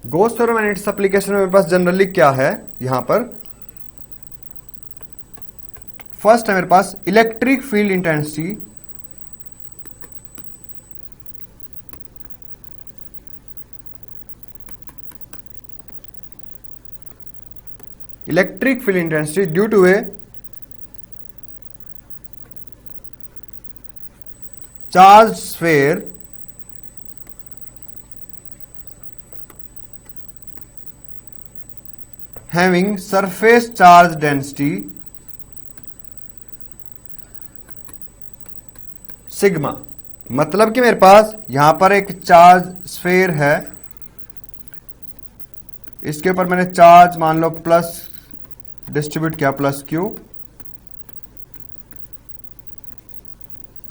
Gauss theorem and its application में मेरे पास जनरली क्या है? यहां पर फर्स्ट है मेरे पास electric field intensity, electric field intensity due to a charged sphere having surface charge density sigma. मतलब कि मेरे पास यहां पर एक चार्ज स्फेयर है, इसके ऊपर मैंने चार्ज मान लो प्लस डिस्ट्रीब्यूट किया, प्लस क्यू,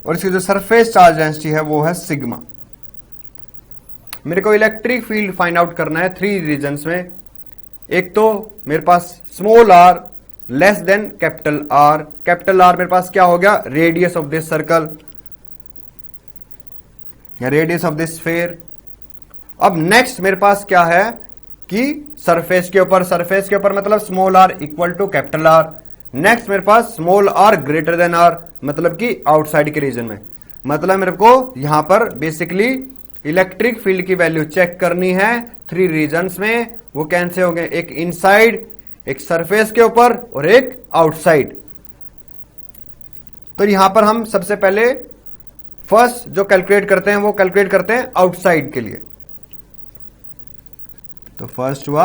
और इसकी जो सरफेस चार्ज डेंसिटी है वो है सिग्मा। मेरे को इलेक्ट्रिक फील्ड फाइंड आउट करना है 3 रीजन्स में। एक तो मेरे पास small R less than capital R. Capital R मेरे पास क्या हो गया, रेडियस ऑफ दिस सर्कल या रेडियस ऑफ दिस स्फीयर। अब नेक्स्ट मेरे पास क्या है कि सरफेस के ऊपर मतलब small R equal to capital R. Next मेरे पास small R greater than R, मतलब कि आउटसाइड के रीजन में। मतलब मेरे को यहां पर बेसिकली इलेक्ट्रिक फील्ड की वैल्यू चेक करनी है 3 रीजन्स में। वो कैसे होंगे, एक इनसाइड, एक सरफेस के ऊपर और एक आउटसाइड। तो यहां पर हम सबसे पहले फर्स्ट जो कैलकुलेट करते हैं वो कैलकुलेट करते हैं आउटसाइड के लिए। तो फर्स्ट हुआ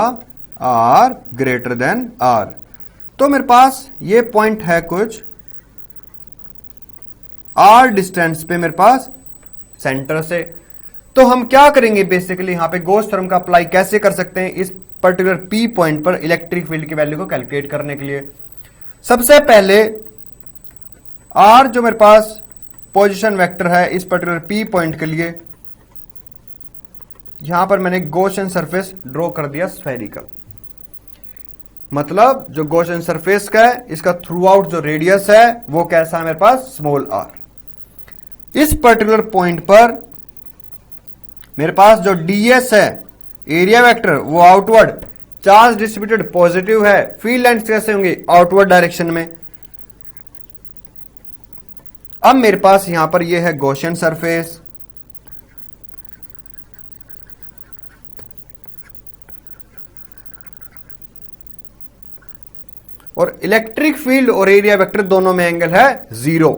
आर ग्रेटर देन आर। तो मेरे पास ये पॉइंट है कुछ आर डिस्टेंस पे मेरे पास सेंटर से। तो हम क्या करेंगे, बेसिकली यहां पे गॉस थ्योरम का अप्लाई कैसे कर सकते हैं इस पर्टिकुलर पी पॉइंट पर इलेक्ट्रिक फील्ड की वैल्यू को कैलकुलेट करने के लिए। सबसे पहले आर जो मेरे पास पोजीशन वेक्टर है इस पर्टिकुलर पी पॉइंट के लिए, यहां पर मैंने गॉसियन सरफेस ड्रॉ कर दिया स्फेरिकल। मतलब जो गॉसियन सरफेस का है इसका थ्रू आउट जो रेडियस है वो कैसा है मेरे पास, स्मॉल आर। इस पर्टिकुलर पॉइंट पर मेरे पास जो ds है एरिया वेक्टर वो आउटवर्ड, चार्ज डिस्ट्रीब्यूटेड पॉजिटिव है, फील्ड लाइंस कैसे होंगे, आउटवर्ड डायरेक्शन में। अब मेरे पास यहां पर ये है गॉसियन सरफेस, और इलेक्ट्रिक फील्ड और एरिया वेक्टर दोनों में एंगल है 0।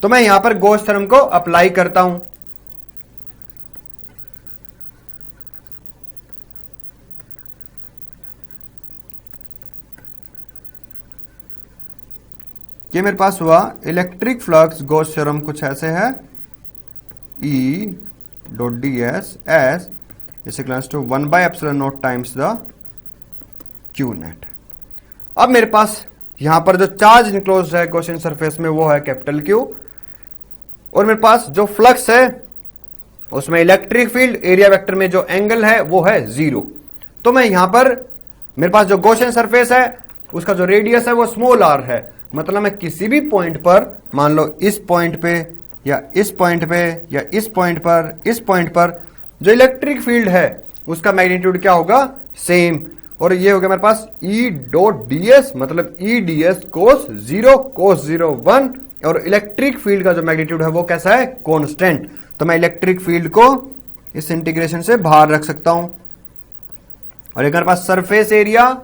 तो मैं यहां पर गॉस थ्योरम को अप्लाई करता हूं। ये मेरे पास हुआ इलेक्ट्रिक फ्लक्स गॉस थ्योरम कुछ ऐसे है, E dot ds S is equals to 1/ε0 times the Q net. अब मेरे पास यहां पर जो चार्ज इनक्लोज्ड है गॉसियन सरफेस में वो है कैपिटल Q, और मेरे पास जो फ्लक्स है उसमें इलेक्ट्रिक फील्ड एरिया वेक्टर में जो एंगल है वो है 0। तो मैं यहां पर मेरे पास जो गॉसियन सरफेस है उसका जो रेडियस है वो स्मॉल r है। मतलब मैं किसी भी पॉइंट पर, मान लो इस पॉइंट पे या इस पॉइंट पे या इस पॉइंट पर जो इलेक्ट्रिक फील्ड है उसका मैग्नीट्यूड क्या होगा, सेम। और ये हो गया मेरे पास E डॉट ds, मतलब E ds cos 0 1, और इलेक्ट्रिक फील्ड का जो मैग्नीट्यूड है वो कैसा है, कांस्टेंट। तो मैं इलेक्ट्रिक फील्ड को इस इंटीग्रेशन से बाहर रख सकता हूं। और एक मेरे पास surface area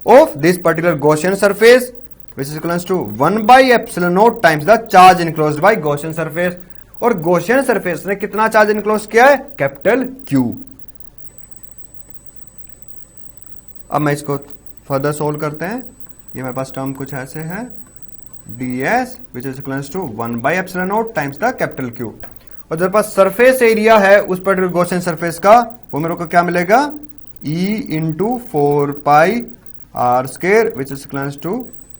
of this particular Gaussian surface which is equals to 1/ε0 times the charge enclosed by Gaussian surface। और Gaussian surface ने कितना चार्ज इनक्लोज किया है, कैपिटल Q। अब मैं इसको फर्दर सोल्व करते हैं। ये मेरे पास टर्म कुछ ऐसे है, ds which is equals to 1/ε0 times the capital Q। और जो पास सरफेस एरिया है उस पर्टिकुलर Gaussian सरफेस का वो मेरे को क्या मिलेगा, E into 4πr² which is equals to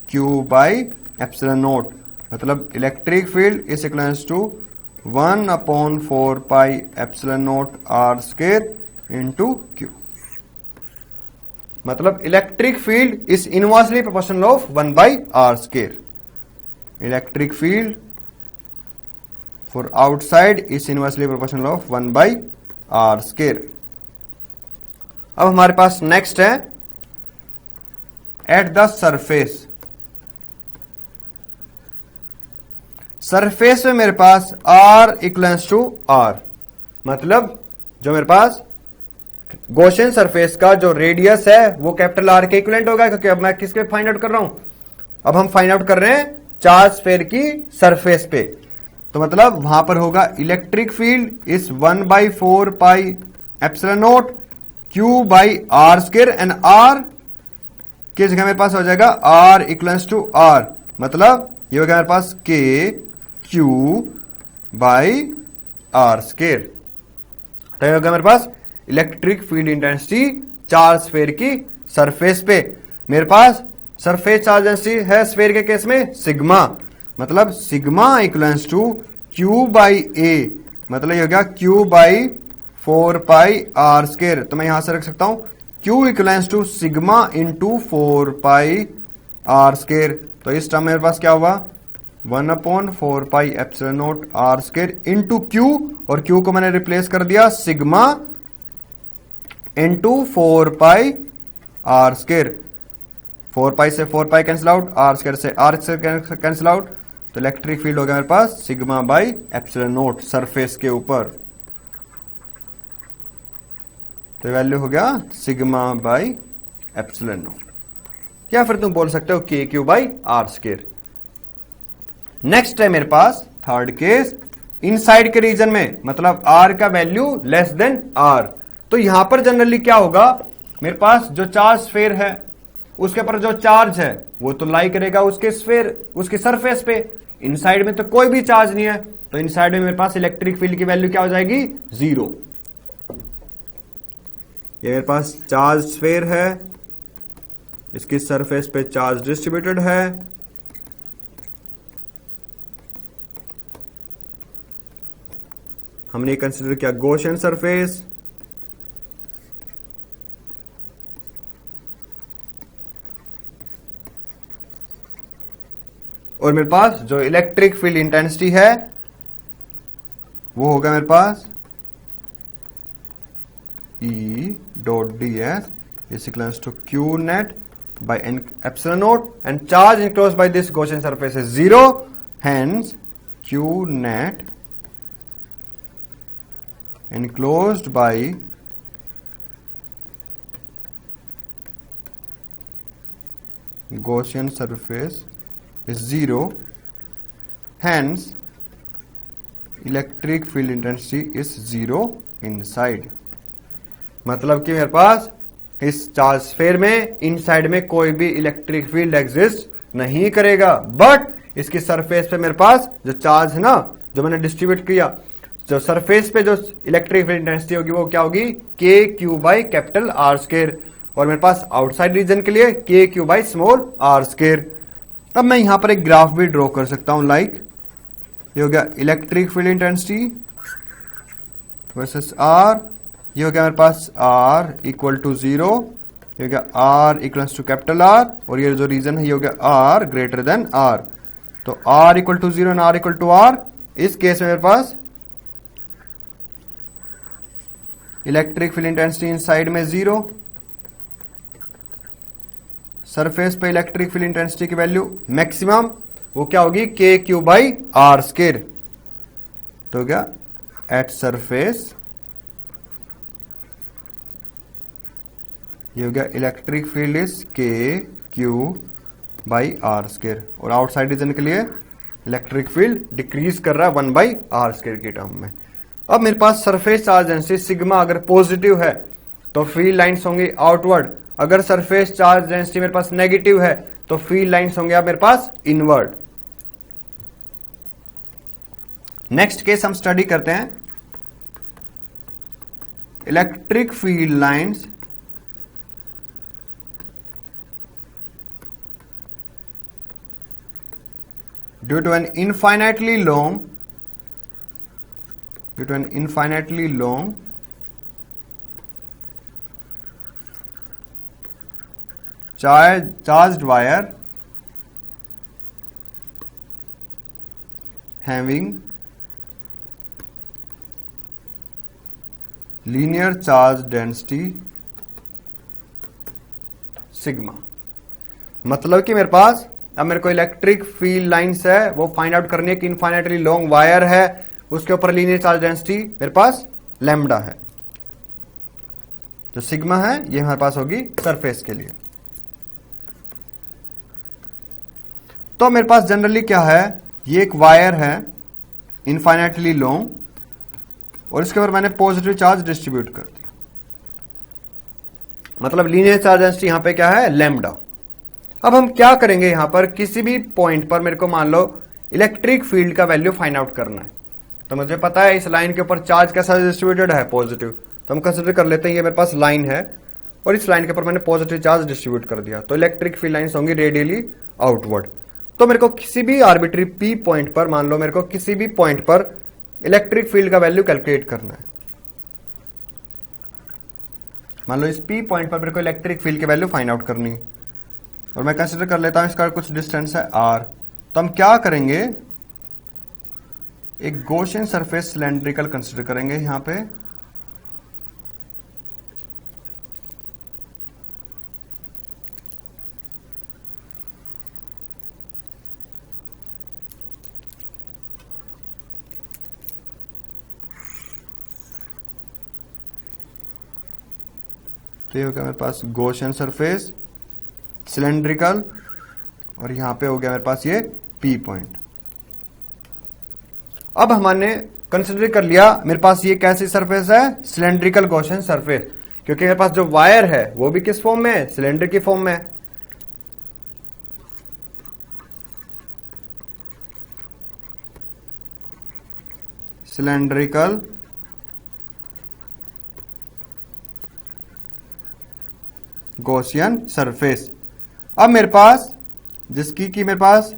Q/ε0। मतलब electric field is equals to 1/4πε0 r² into Q। मतलब electric field is inversely proportional of 1/r²। Electric field for outside is inversely proportional of 1/r²। अब हमारे पास next है at the surface. Surface में मेरे पास R equals to R, मतलब जो मेरे पास गॉसियन सरफेस का जो रेडियस है वो कैपिटल R के इक्विवेलेंट होगा, क्योंकि अब मैं किसके फाइंड आउट कर रहा हूं, अब हम फाइंड आउट कर रहे हैं चार्ज स्फीयर की सरफेस पे। तो मतलब वहां पर होगा electric field is 1/4 pi epsilon not Q by R square, and R की जगह मेरे पास हो जाएगा R इक्वलेंस टू R, मतलब ये हो गया मेरे पास K Q by R square. तो ये हो गया मेरे पास electric field intensity charge sphere की सरफेस पे। मेरे पास सरफेस चार्ज डेंसिटी है स्फीयर के केस में सिग्मा, मतलब sigma equals to Q by A, मतलब ये हो गया Q by 4 pi R square. तो मैं यहां से रख सकता हूं Q equals to sigma into 4 pi R square. तो इस टर्म मेरे पास क्या होगा 1/4 pi epsilon naught R square into Q, और Q को मैंने रिप्लेस कर दिया sigma into 4 pi R square. 4 pi से 4 pi cancel out, R square से R स्क्वायर कैंसिल आउट, तो इलेक्ट्रिक फील्ड हो गया मेरे पास sigma by epsilon naught surface के ऊपर। तो वैल्यू हो गया सिग्मा बाई एप्सिलॉन नॉट, या फिर तुम बोल सकते हो k Q by r square. Next है मेरे पास थर्ड केस, इनसाइड के रीजन में, मतलब आर का वैल्यू लेस देन आर। तो यहां पर जनरली क्या होगा, मेरे पास जो चार्ज स्फीयर है उसके ऊपर जो चार्ज है वो तो लाई करेगा उसके स्फीयर उसके सरफेस पे, इनसाइड में तो कोई भी चार्ज नहीं है, तो इनसाइड में मेरे पास इलेक्ट्रिक फील्ड की वैल्यू क्या हो जाएगी 0। ये मेरे पास चार्ज स्फीयर है, इसकी सरफेस पे चार्ज डिस्ट्रीब्यूटेड है, हमने कंसीडर किया गॉसियन सरफेस, और मेरे पास जो इलेक्ट्रिक फील्ड इंटेंसिटी है वो होगा मेरे पास E dot ds is equals to Q net by n epsilon naught, and charge enclosed by this Gaussian surface is 0, hence Q net enclosed by Gaussian surface is 0, hence electric field intensity is 0 inside। मतलब कि मेरे पास इस charge sphere में inside में कोई भी electric field exist नहीं करेगा, बट इसकी सरफेस पे मेरे पास जो चार्ज है ना, जो मैंने डिस्ट्रीब्यूट किया, जो सरफेस पे जो इलेक्ट्रिक फील्ड इंटेंसिटी होगी वो क्या होगी k Q by capital R square, और मेरे पास आउटसाइड रीजन के लिए k Q by small r square. अब मैं यहां पर एक ग्राफ भी ड्रॉ कर सकता हूं, लाइक ये हो गया electric field intensity versus r, ये हो गया मेरे पास R इक्वल टू 0, ये हो गया R equals to capital R, और ये जो रीजन है ये हो गया R ग्रेटर देन R। तो R equal to 0 and R equal to R, इस केस में मेरे पास इलेक्ट्रिक फील्ड इंटेंसिटी इनसाइड में 0, सरफेस पे इलेक्ट्रिक फील्ड इंटेंसिटी की वैल्यू मैक्सिमम वो क्या होगी k Q by r square. तो हो गया एट सरफेस, ये हो गया इलेक्ट्रिक फील्ड इज के क्यू बाई आर स्क्वायर, और आउटसाइड रीजन के लिए इलेक्ट्रिक फील्ड डिक्रीज कर रहा है 1 बाई आर स्क्वायर की टर्म में। अब मेरे पास सरफेस चार्ज डेंसिटी सिग्मा अगर पॉजिटिव है तो फील्ड लाइंस होंगी आउटवर्ड, अगर सरफेस चार्ज डेंसिटी मेरे पास नेगेटिव है तो फील्ड लाइंस होंगे अब मेरे पास इनवर्ड। नेक्स्ट केस हम स्टडी करते हैं electric field lines due to an infinitely long charged wire having linear charge density sigma। मतलब कि मेरे पास अब मेरे को इलेक्ट्रिक फील्ड लाइंस है वो फाइंड आउट करनी है कि इनफाइनाइटली लॉन्ग वायर है, उसके ऊपर लीनियर चार्ज डेंसिटी मेरे पास लैम्डा है, जो सिग्मा है ये हमारे पास होगी सरफेस के लिए। तो मेरे पास जनरली क्या है, ये एक वायर है इनफाइनाइटली लॉन्ग और इसके ऊपर मैंने पॉजिटिव चार्ज डिस्ट्रीब्यूट कर दिया, मतलब लीनियर चार्ज डेंसिटी यहां पे क्या है, लैम्डा। अब हम क्या करेंगे, यहां पर किसी भी पॉइंट पर मेरे को मान लो इलेक्ट्रिक फील्ड का वैल्यू फाइंड आउट करना है। तो मुझे पता है इस लाइन के ऊपर चार्ज कैसा डिस्ट्रीब्यूटेड है, पॉजिटिव। तो हम कंसिडर कर लेते हैं ये मेरे पास लाइन है और इस लाइन के ऊपर मैंने पॉजिटिव चार्ज डिस्ट्रीब्यूट कर दिया, तो इलेक्ट्रिक फील्ड लाइन्स होंगी रेडियली आउटवर्ड। तो मेरे को किसी भी आर्बिट्री पी पॉइंट पर, मान लो मेरे को किसी भी पॉइंट पर इलेक्ट्रिक फील्ड का वैल्यू कैलकुलेट करना है। मान लो इस पी पॉइंट पर मेरे को इलेक्ट्रिक फील्ड की वैल्यू फाइंड आउट करनी और मैं कंसिडर कर लेता हूं इसका कुछ डिस्टेंस है आर। तो हम क्या करेंगे, एक गॉसियन सरफेस सिलेंड्रिकल कंसिडर करेंगे यहां पे। तो ये हो गया मेरे पास गॉसियन सरफेस सिलेंड्रिकल और यहां पे हो गया मेरे पास ये पी पॉइंट। अब हमने कंसिडर कर लिया मेरे पास ये कैसी सरफेस है, सिलेंड्रिकल गॉसियन सरफेस, क्योंकि मेरे पास जो वायर है वो भी किस फॉर्म में है, सिलेंडर की फॉर्म में है। Cylindrical Gaussian surface. अब मेरे पास जिसकी की मेरे पास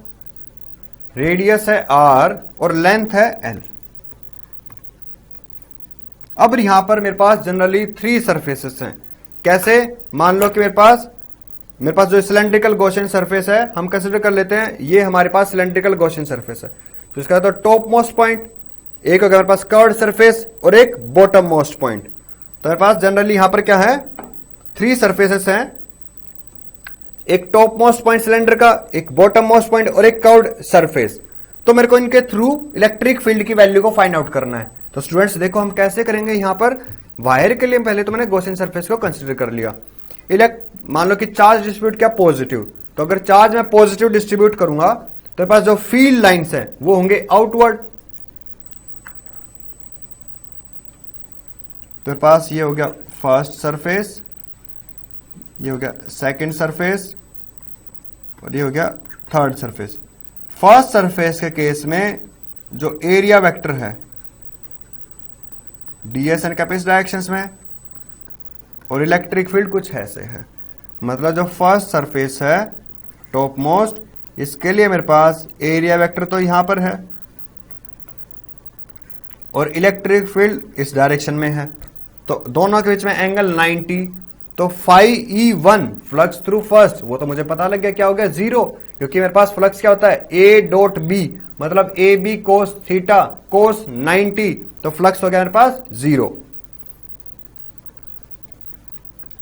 रेडियस है आर और लेंथ है एल। अब यहां पर मेरे पास जनरली 3 सरफेसेस हैं। कैसे, मान लो कि मेरे पास जो सिलेंड्रिकल गॉसियन सरफेस है हम कंसिडर कर लेते हैं ये हमारे पास सिलेंड्रिकल गॉसियन सरफेस है। तो इसका तो टॉप मोस्ट पॉइंट, एक होगा मेरे पास कर्व्ड सरफेस और एक बॉटम मोस्ट पॉइंट। तो मेरे पास जनरली यहां पर क्या है, 3 सरफेसेस हैं, एक टॉप मोस्ट पॉइंट सिलेंडर का, एक बॉटम मोस्ट पॉइंट और एक कर्व्ड सरफेस। तो मेरे को इनके थ्रू इलेक्ट्रिक फील्ड की वैल्यू को फाइंड आउट करना है। तो स्टूडेंट्स देखो हम कैसे करेंगे, यहां पर वायर के लिए पहले तो मैंने गॉसियन सरफेस को कंसीडर कर लिया। मान लो कि चार्ज डिस्ट्रीब्यूट क्या, पॉजिटिव। तो अगर चार्ज मैं पॉजिटिव डिस्ट्रीब्यूट करूंगा तो मेरे पास जो फील्ड लाइंस है वो होंगे आउटवर्ड। तो मेरे पास ये हो गया फर्स्ट सरफेस, ये हो गया सेकंड सरफेस और ये हो गया थर्ड सरफेस। फर्स्ट सरफेस के केस में जो एरिया वेक्टर है डीएस एन कैपिस डायरेक्शंस में और इलेक्ट्रिक फील्ड कुछ ऐसे है। मतलब जो फर्स्ट सरफेस है टॉप मोस्ट, इसके लिए मेरे पास एरिया वेक्टर तो यहां पर है और इलेक्ट्रिक फील्ड इस डायरेक्शन में है। तो दोनों के बीच में एंगल 90। तो φE1 फ्लक्स थ्रू फर्स्ट, वो तो मुझे पता लग गया क्या हो गया, 0, क्योंकि मेरे पास फ्लक्स क्या होता है A.B, मतलब AB कोस थीटा कोस 90, तो फ्लक्स हो गया मेरे पास 0।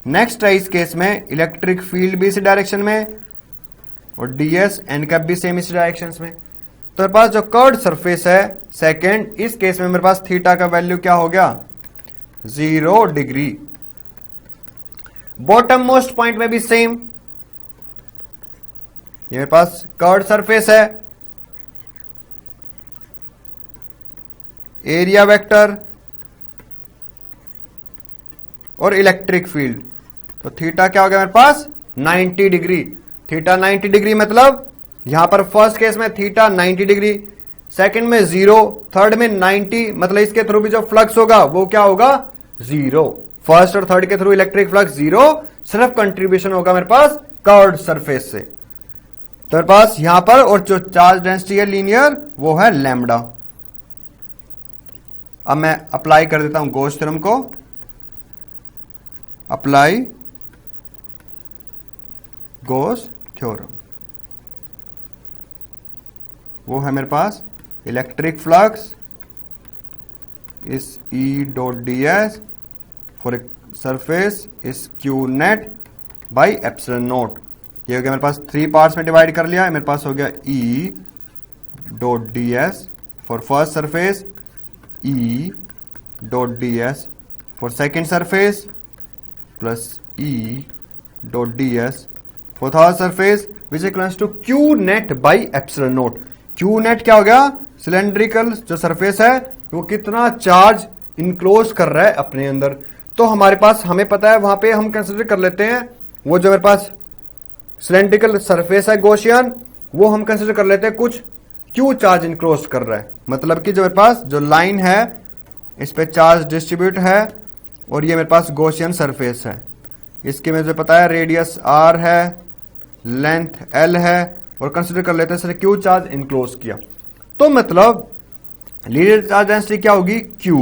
नेक्स्ट है इस केस में इलेक्ट्रिक फील्ड भी इसी डायरेक्शन में और ds एन कैप भी सेम इसी डायरेक्शन में। तो मेरे पास जो कर्व्ड सरफेस है सेकेंड, इस केस में मेरे पास थीटा का वैल्यू क्या हो गया, 0 डिग्री। बॉटम मोस्ट पॉइंट में भी सेम, ये मेरे पास कर्व्ड सरफेस है, एरिया वेक्टर और इलेक्ट्रिक फील्ड। तो थीटा क्या हो गया मेरे पास 90 डिग्री। थीटा 90 डिग्री मतलब यहां पर फर्स्ट केस में थीटा 90 डिग्री, सेकंड में 0, थर्ड में 90, मतलब इसके थ्रू भी जो फ्लक्स होगा वो क्या होगा 0। फर्स्ट और थर्ड के थ्रू इलेक्ट्रिक फ्लक्स 0, सिर्फ कंट्रीब्यूशन होगा मेरे पास कर्व्ड सरफेस से। तो मेरे पास यहां पर और जो चार्ज डेंसिटी है लीनियर वो है लैम्डा। अब मैं अप्लाई कर देता हूं गॉस थ्योरम को। अप्लाई गॉस थ्योरम, वो है मेरे पास इलेक्ट्रिक फ्लक्स इस E.ds for a surface is q net by epsilon naught। ये हो गया मेरे पास 3 पार्ट्स में डिवाइड कर लिया, मेरे पास हो गया E dot D s for first surface, E dot D s for second surface, plus E dot D s for third surface, which equals to Q net by epsilon naught. Q net क्या हो गया, cylindrical जो surface है वो कितना charge enclose कर रहा है अपने अंदर। तो हमारे पास, हमें पता है, वहां पे हम कंसिडर कर लेते हैं वो जो मेरे पास सिलेंड्रिकल सरफेस है गॉसियन, वो हम कंसिडर कर लेते हैं कुछ क्यू चार्ज इनक्लोज कर रहा है। मतलब कि जो मेरे पास जो लाइन है इस पे चार्ज डिस्ट्रीब्यूट है, और ये मेरे पास गॉसियन सरफेस है। इसके मुझे पता है रेडियस r है, लेंथ l है, और कंसिडर कर लेते हैं सर क्यू चार्ज इनक्लोज किया। तो मतलब लीनियर चार्ज डेंसिटी क्या होगी, Q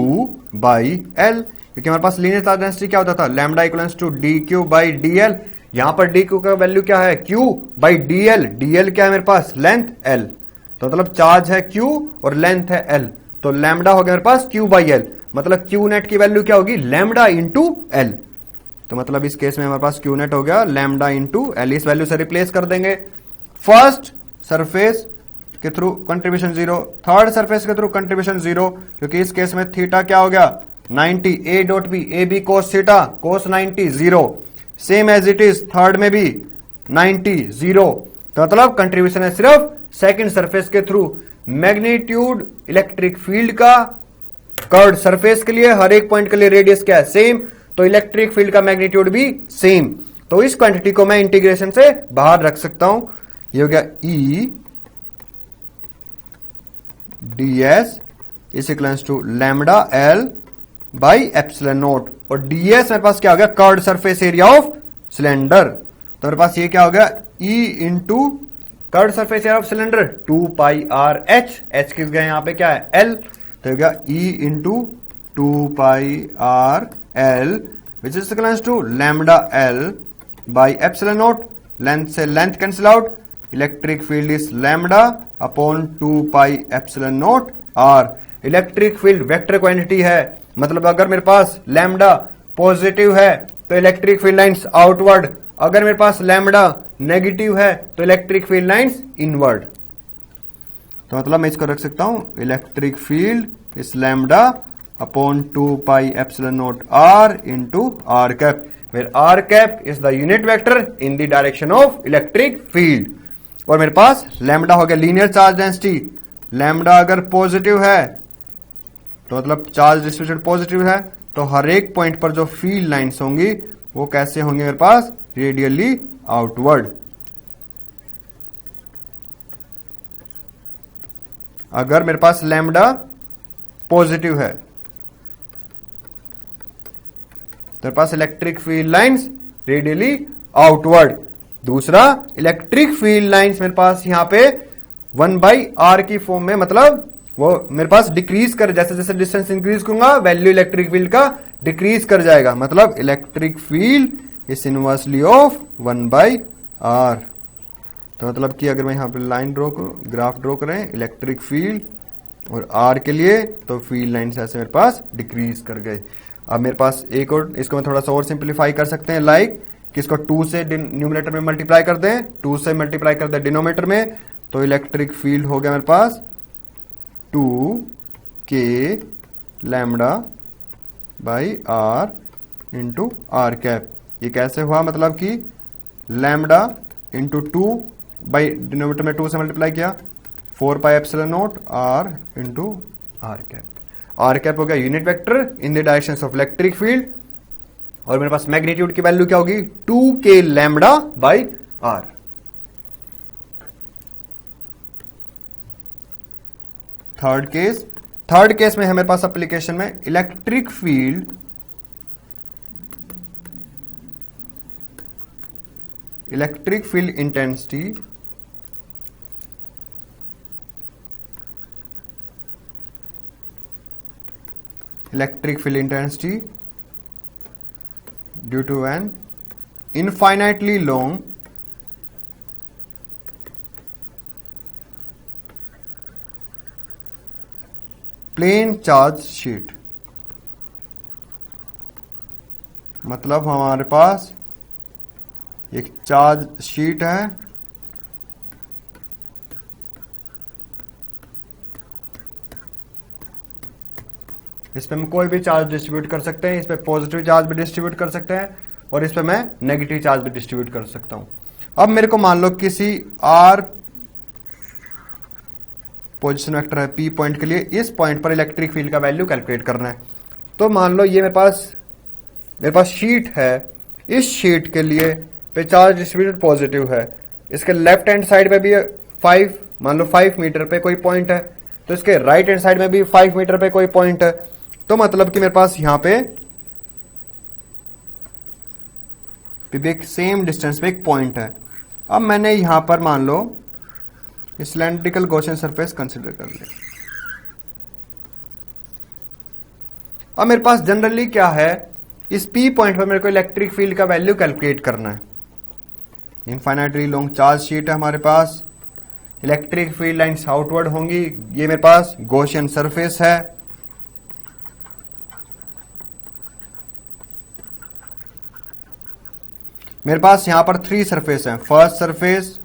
बाई L, क्योंकि हमारे पास लीनियर चार्ज डेंसिटी क्या होता था, lambda equals to d Q by d l. यहां पर डी क्यू का वैल्यू क्या है, Q by d l. D l क्या है मेरे पास, लेंथ L। तो मतलब चार्ज है Q और लेंथ है L, तो लैम्डा हो गया मेरे पास Q बाई L। मतलब Q नेट की वैल्यू क्या होगी, लैम्डा इंटू L। तो मतलब इस केस में हमारे पास Q नेट हो गया लैम्डा इंटू L। इस वैल्यू से रिप्लेस कर देंगे। फर्स्ट सरफेस के थ्रू कंट्रीब्यूशन 0, थर्ड सरफेस के थ्रू कंट्रीब्यूशन 0, क्योंकि इस केस में थीटा क्या हो गया 90, A dot B, A B cos theta cos 90 0, same as it is third में भी 90 0। तो मतलब कंट्रीब्यूशन है सिर्फ सेकंड सरफेस के थ्रू। मैग्नीट्यूड इलेक्ट्रिक फील्ड का कर्व्ड सरफेस के लिए हर एक पॉइंट के लिए रेडियस क्या है, सेम, तो इलेक्ट्रिक फील्ड का मैग्नीट्यूड भी सेम। तो इस क्वांटिटी को मैं इंटीग्रेशन से बाहर रख सकता हूं। ये हो गया E ds is equals to lambda L by epsilon naught, और ds मेरे पास क्या हो गया, curved surface area of cylinder. तो मेरे पास ये क्या हो गया, E into curved surface area of cylinder 2 pi r h, h किस गया यहां पे क्या है L, तो हो गया E into 2 pi R L which is equals to lambda L by epsilon naught. Length से length cancel out, electric field is lambda upon 2 pi epsilon naught r। Electric field vector quantity है, मतलब अगर मेरे पास lambda positive है तो electric field lines outward, अगर मेरे पास lambda negative है तो इलेक्ट्रिक फील्ड लाइंस इनवर्ड। तो मतलब मैं इसको रख सकता हूं, electric field is lambda upon 2 pi epsilon naught r into r cap, where r cap is the unit vector in the direction of electric field। और मेरे पास लैम्डा हो गया लीनियर चार्ज डेंसिटी। लैम्डा अगर पॉजिटिव है तो मतलब charge distribution positive है, तो हर एक पॉइंट पर जो फील्ड लाइंस होंगी वो कैसे होंगी मेरे पास, रेडियली आउटवर्ड। अगर मेरे पास लैम्डा पॉजिटिव है तो मेरे पास electric field lines radially outward. दूसरा, इलेक्ट्रिक फील्ड लाइंस मेरे पास यहां पे 1/r की फॉर्म में, मतलब वो मेरे पास डिक्रीज कर, जैसे जैसे डिस्टेंस इंक्रीज करूंगा वैल्यू इलेक्ट्रिक फील्ड का डिक्रीज कर जाएगा। मतलब electric field is inversely of 1/r। तो मतलब कि अगर मैं यहां पे लाइन ड्रॉ करूं, ग्राफ ड्रॉ करें इलेक्ट्रिक फील्ड और r के लिए, तो फील्ड लाइंस ऐसे मेरे पास डिक्रीज कर गए। अब मेरे पास एक और, इसको मैं थोड़ा सा और सिंप्लीफाई कर सकते हैं, लाइक कि इसको 2 से न्यूमरेटर में मल्टीप्लाई कर दें, 2 से मल्टीप्लाई कर दें डिनोमिनेटर में, तो इलेक्ट्रिक फील्ड हो गया मेरे पास 2k lambda by r into r cap. ये कैसे हुआ, मतलब कि लैम्डा इंटू 2 बाई डिनोमिनेटर में 2 से मल्टीप्लाई किया, 4 pi epsilon naught r into r cap. r cap हो गया unit vector in the direction of electric field, और मेरे पास मैग्नीट्यूड की वैल्यू क्या होगी, 2k lambda by r। Third case में है मेरे पास एप्लीकेशन में electric field intensity due to an infinitely long plane charge sheet. मतलब हमारे पास एक चार्ज शीट है, इस पे हम कोई भी चार्ज डिस्ट्रीब्यूट कर सकते हैं, इस पे पॉजिटिव चार्ज भी डिस्ट्रीब्यूट कर सकते हैं और इस पे मैं नेगेटिव चार्ज भी डिस्ट्रीब्यूट कर सकता हूं। अब मेरे को मान लो किसी आर पोजीशन वेक्टर है पी पॉइंट के लिए, इस पॉइंट पर इलेक्ट्रिक फील्ड का वैल्यू कैलकुलेट करना है। तो मान लो ये मेरे पास शीट है, इस शीट के लिए पे चार्ज डिस्ट्रीब्यूटेड पॉजिटिव है, इसके लेफ्ट हैंड साइड पे भी 5, मान लो 5 मीटर पे कोई पॉइंट है, तो इसके राइट हैंड साइड में भी 5 मीटर पे कोई पॉइंट है। तो मतलब कि मेरे पास यहां पे भी एक सेम डिस्टेंस पे एक पॉइंट है। अब मैंने यहां पर मान लो सिलेंड्रिकल गॉसियन सरफेस कंसीडर कर लिया। अब मेरे पास जनरली क्या है, इस पी पॉइंट पर मेरे को इलेक्ट्रिक फील्ड का वैल्यू कैलकुलेट करना है। इनफाइनाइटली लॉन्ग चार्ज शीट है हमारे पास, इलेक्ट्रिक फील्ड लाइंस आउटवर्ड होंगी, ये मेरे पास गॉसियन सरफेस है। मेरे पास यहां पर 3 सरफेस हैं, first surface,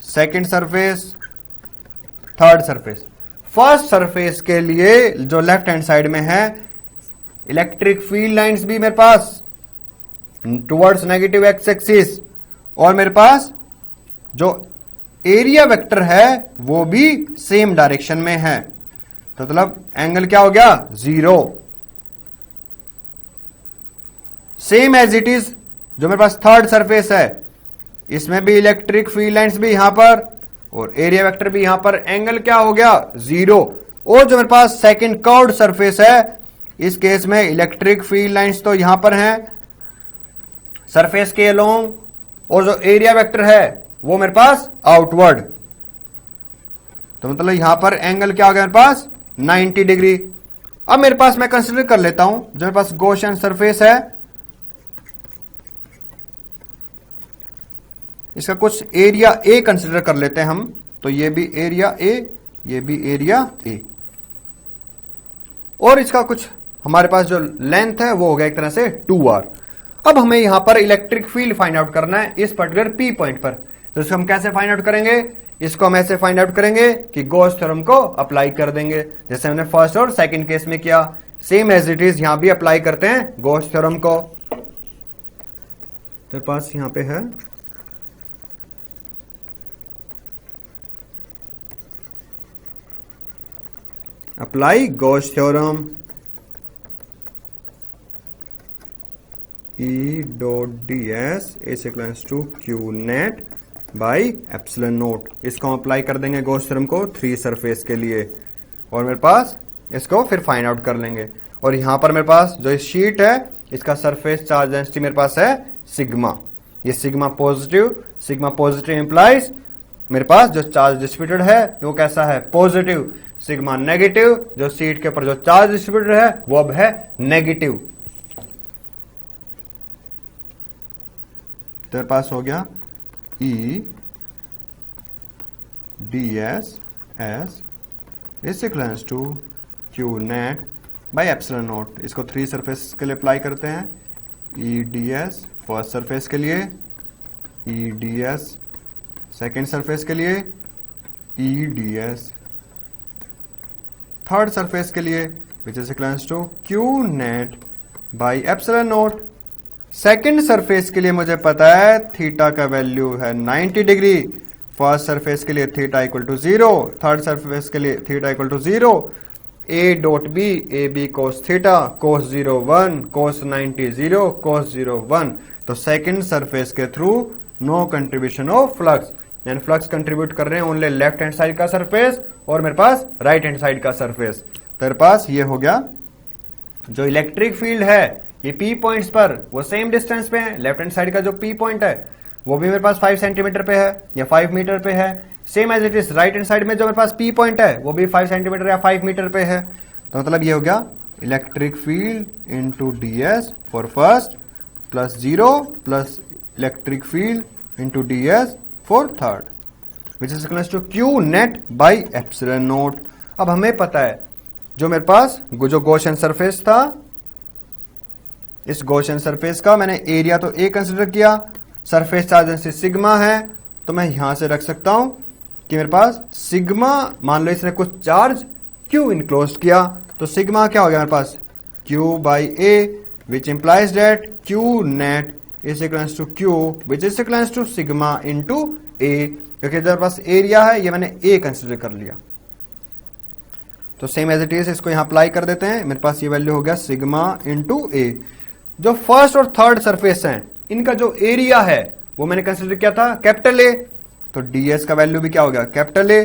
second surface, third surface. First surface के लिए जो लेफ्ट हैंड साइड में है, इलेक्ट्रिक फील्ड लाइंस भी मेरे पास टुवर्ड्स नेगेटिव एक्स एक्सिस, और मेरे पास जो एरिया वेक्टर है वो भी सेम डायरेक्शन में है। तो मतलब एंगल क्या हो गया, 0। सेम एज इट इज जो मेरे पास थर्ड सरफेस है, इसमें भी इलेक्ट्रिक फील्ड लाइंस भी यहां पर और एरिया वेक्टर भी यहां पर, एंगल क्या हो गया, 0। और जो मेरे पास सेकंड कर्व्ड सरफेस है, इस केस में इलेक्ट्रिक फील्ड लाइंस तो यहां पर हैं सरफेस के अलोंग, और जो एरिया वेक्टर है वो मेरे पास आउटवर्ड। तो मतलब यहां पर एंगल क्या हो गया मेरे पास, 90 डिग्री। अब मेरे पास मैं कंसीडर कर लेता हूं जो मेरे पास गॉसियन सरफेस है, इसका कुछ एरिया ए कंसीडर कर लेते हैं हम। तो ये भी एरिया ए, ये भी एरिया ए, और इसका कुछ हमारे पास जो लेंथ है वो हो गया एक तरह से 2r। अब हमें यहां पर इलेक्ट्रिक फील्ड फाइंड आउट करना है इस पर्टिकुलर पी पॉइंट पर। तो इसको हम कैसे फाइंड आउट करेंगे, इसको हम ऐसे फाइंड आउट करेंगे कि गॉस थ्योरम को अप्लाई कर देंगे, जैसे हमने फर्स्ट और सेकंड केस में किया, सेम एज इट इज यहां भी अप्लाई करते हैं गॉस थ्योरम को। तो पास यहां पे है apply Gauss theorem, E dot D s is equals to Q net by epsilon naught. इसको हम अप्लाई कर देंगे गॉस थ्योरम को 3 सरफेस के लिए, और मेरे पास इसको फिर फाइंड आउट कर लेंगे। और यहां पर मेरे पास जो शीट है, इसका सरफेस चार्ज डेंसिटी मेरे पास है सिग्मा। ये सिग्मा पॉजिटिव इंप्लाइज मेरे पास जो चार्ज डिस्ट्रीब्यूटेड है वो कैसा है, पॉजिटिव। सिग्मा नेगेटिव, जो शीट के ऊपर जो चार्ज डिस्ट्रीब्यूटेड है वो अब है नेगेटिव। तेरे पास हो गया E ds s is equals to Q net by epsilon naught. इसको 3 सरफेस के लिए अप्लाई करते हैं। E ds फर्स्ट सरफेस के लिए, E ds सेकेंड सरफेस के लिए, E ds थर्ड सरफेस के लिए, which is equals to Q net by epsilon naught. Second surface के लिए मुझे पता है थीटा का वैल्यू है 90 डिग्री। फर्स्ट सरफेस के लिए theta equal to 0, third surface के लिए theta equal to 0। A dot B, A B cos theta, cos 0 1, cos 90 0, cos 0 1। तो सेकेंड सरफेस के through no contribution of flux, यानी फ्लक्स कंट्रीब्यूट कर रहे हैं ओनली लेफ्ट हैंड साइड का surface और मेरे पास राइट हैंड साइड का सरफेस। तेरे पास ये हो गया जो इलेक्ट्रिक फील्ड है, ये पी पॉइंट्स पर वो सेम डिस्टेंस पे है। लेफ्ट हैंड साइड का जो पी पॉइंट है वो भी मेरे पास 5 सेंटीमीटर पे है या 5 मीटर पे है। Same as it is right hand side में जो मेरे पास पी पॉइंट है वो भी 5 सेंटीमीटर या 5 मीटर पे है। तो मतलब ये हो गया electric field into D s for first plus 0 plus electric field into D s for third, which is equals to Q net by epsilon naught. अब हमें पता है जो मेरे पास जो गॉसियन सरफेस था, इस गॉसियन सरफेस का मैंने एरिया तो ए कंसिडर किया, सरफेस चार्ज डेंसिटी सिग्मा है, तो मैं यहां से रख सकता हूं कि मेरे पास सिग्मा, मान लो इसने कुछ चार्ज क्यू इनक्लोज किया, तो सिग्मा क्या हो गया मेरे पास, Q by A, which implies that Q net is equals to Q which is equals to sigma into A, क्योंकि मेरे पास एरिया है, ये मैंने ए कंसिडर कर लिया। तो सेम एज इट इज इसको यहां अप्लाई कर देते हैं, मेरे पास ये वैल्यू हो गया सिग्मा इनटू ए। जो फर्स्ट और थर्ड सरफेस हैं, इनका जो एरिया है वो मैंने कंसिडर किया था कैपिटल ए, तो ds का वैल्यू भी क्या हो गया कैपिटल ए,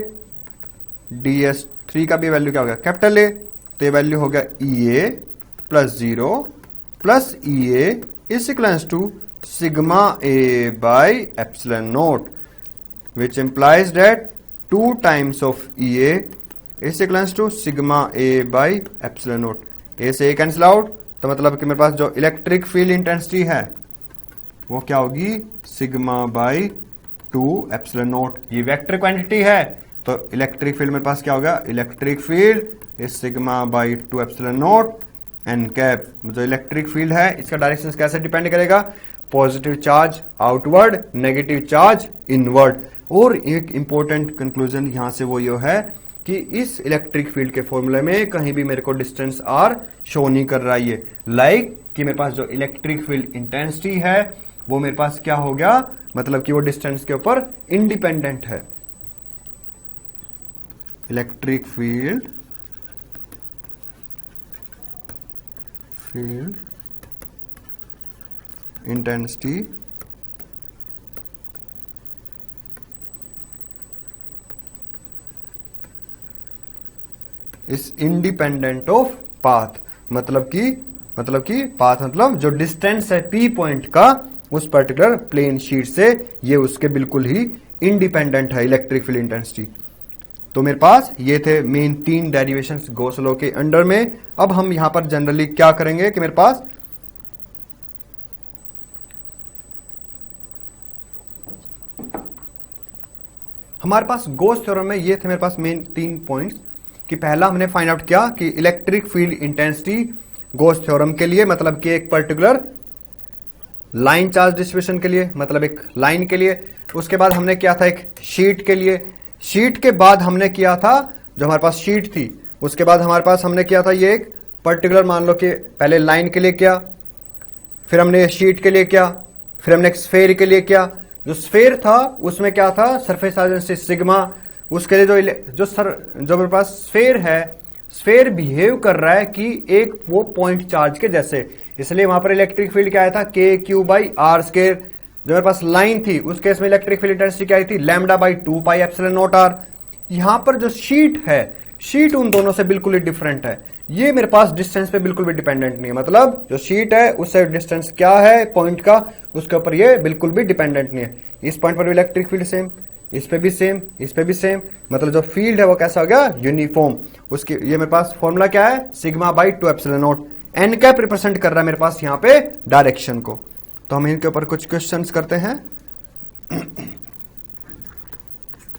ds3 का भी वैल्यू क्या हो गया कैपिटल ए, तो ये वैल्यू हो गया EA plus 0 plus EA is equals to sigma A by epsilon naught, which implies that 2 times of EA is equals to sigma A by epsilon naught. A से A cancel out, तो मतलब कि मेरे पास जो electric field intensity है वो क्या होगी, सिग्मा बाई 2 एप्सिलॉन नोट। ये वेक्टर क्वांटिटी है, तो इलेक्ट्रिक फील्ड मेरे पास क्या होगा, electric field is sigma by 2 epsilon naught n cap. जो इलेक्ट्रिक फील्ड है इसका डायरेक्शन कैसे डिपेंड करेगा, positive charge outward, negative charge inward. और एक इंपॉर्टेंट कंक्लूजन यहां से वो ये है कि इस इलेक्ट्रिक फील्ड के फॉर्मूले में कहीं भी मेरे को डिस्टेंस आर शो नहीं कर रहा है, लाइक कि मेरे पास जो इलेक्ट्रिक फील्ड इंटेंसिटी है वो मेरे पास क्या हो गया, मतलब कि वो डिस्टेंस के ऊपर इंडिपेंडेंट है। Electric field intensity is independent of path, मतलब कि पाथ मतलब जो डिस्टेंस है पी पॉइंट का उस पर्टिकुलर प्लेन शीट से, ये उसके बिल्कुल ही इंडिपेंडेंट है इलेक्ट्रिक फील्ड इंटेंसिटी। तो मेरे पास ये थे मेन 3 डेरिवेशंस गॉस लॉ के अंडर में। अब हम यहां पर जनरली क्या करेंगे कि मेरे पास हमारे पास गॉस थ्योरम में ये थे मेरे पास मेन 3 पॉइंट्स कि पहला हमने फाइंड आउट किया कि electric field intensity Gauss theorem के लिए, मतलब कि एक पर्टिकुलर लाइन चार्ज डिस्ट्रीब्यूशन के लिए, मतलब एक लाइन के लिए। उसके बाद हमने किया था एक शीट के लिए, शीट के बाद हमने किया था जो हमारे पास शीट थी, उसके बाद हमारे पास हमने किया था ये एक पर्टिकुलर, मान लो कि पहले लाइन के लिए किया, फिर हमने शीट के लिए किया, फिर हमने एक स्फेयर के लिए किया। जो स्फेयर था उसमें क्या था, सरफेस चार्ज डेंसिटी सिग्मा। उसके लिए जो मेरे पास स्फेयर है, स्फेयर बिहेव कर रहा है कि एक वो पॉइंट चार्ज के जैसे, इसलिए वहां पर इलेक्ट्रिक फील्ड क्या आया था, के क्यू बाई आर स्क्वायर। जो मेरे पास लाइन थी उस केस में इलेक्ट्रिक फील्ड इंटेंसिटी क्या आई थी, lambda by 2 pi epsilon naught r. यहां पर जो शीट है, शीट उन दोनों से बिल्कुल ही डिफरेंट है, ये मेरे पास डिस्टेंस पे बिल्कुल भी डिपेंडेंट नहीं है। मतलब जो शीट है उससे डिस्टेंस क्या है पॉइंट का, उसके ऊपर ये बिल्कुल भी डिपेंडेंट नहीं है। इस पॉइंट पर भी इलेक्ट्रिक फील्ड सेम, इस पे भी सेम, इस पे भी सेम, मतलब जो फील्ड है वो कैसा हो गया, यूनिफॉर्म। उसकी ये मेरे पास फॉर्मूला क्या है, sigma by 2 epsilon naught. N cap represent कर रहा है मेरे पास यहाँ पे डायरेक्शन को। तो हम इनके ऊपर कुछ क्वेश्चंस करते हैं।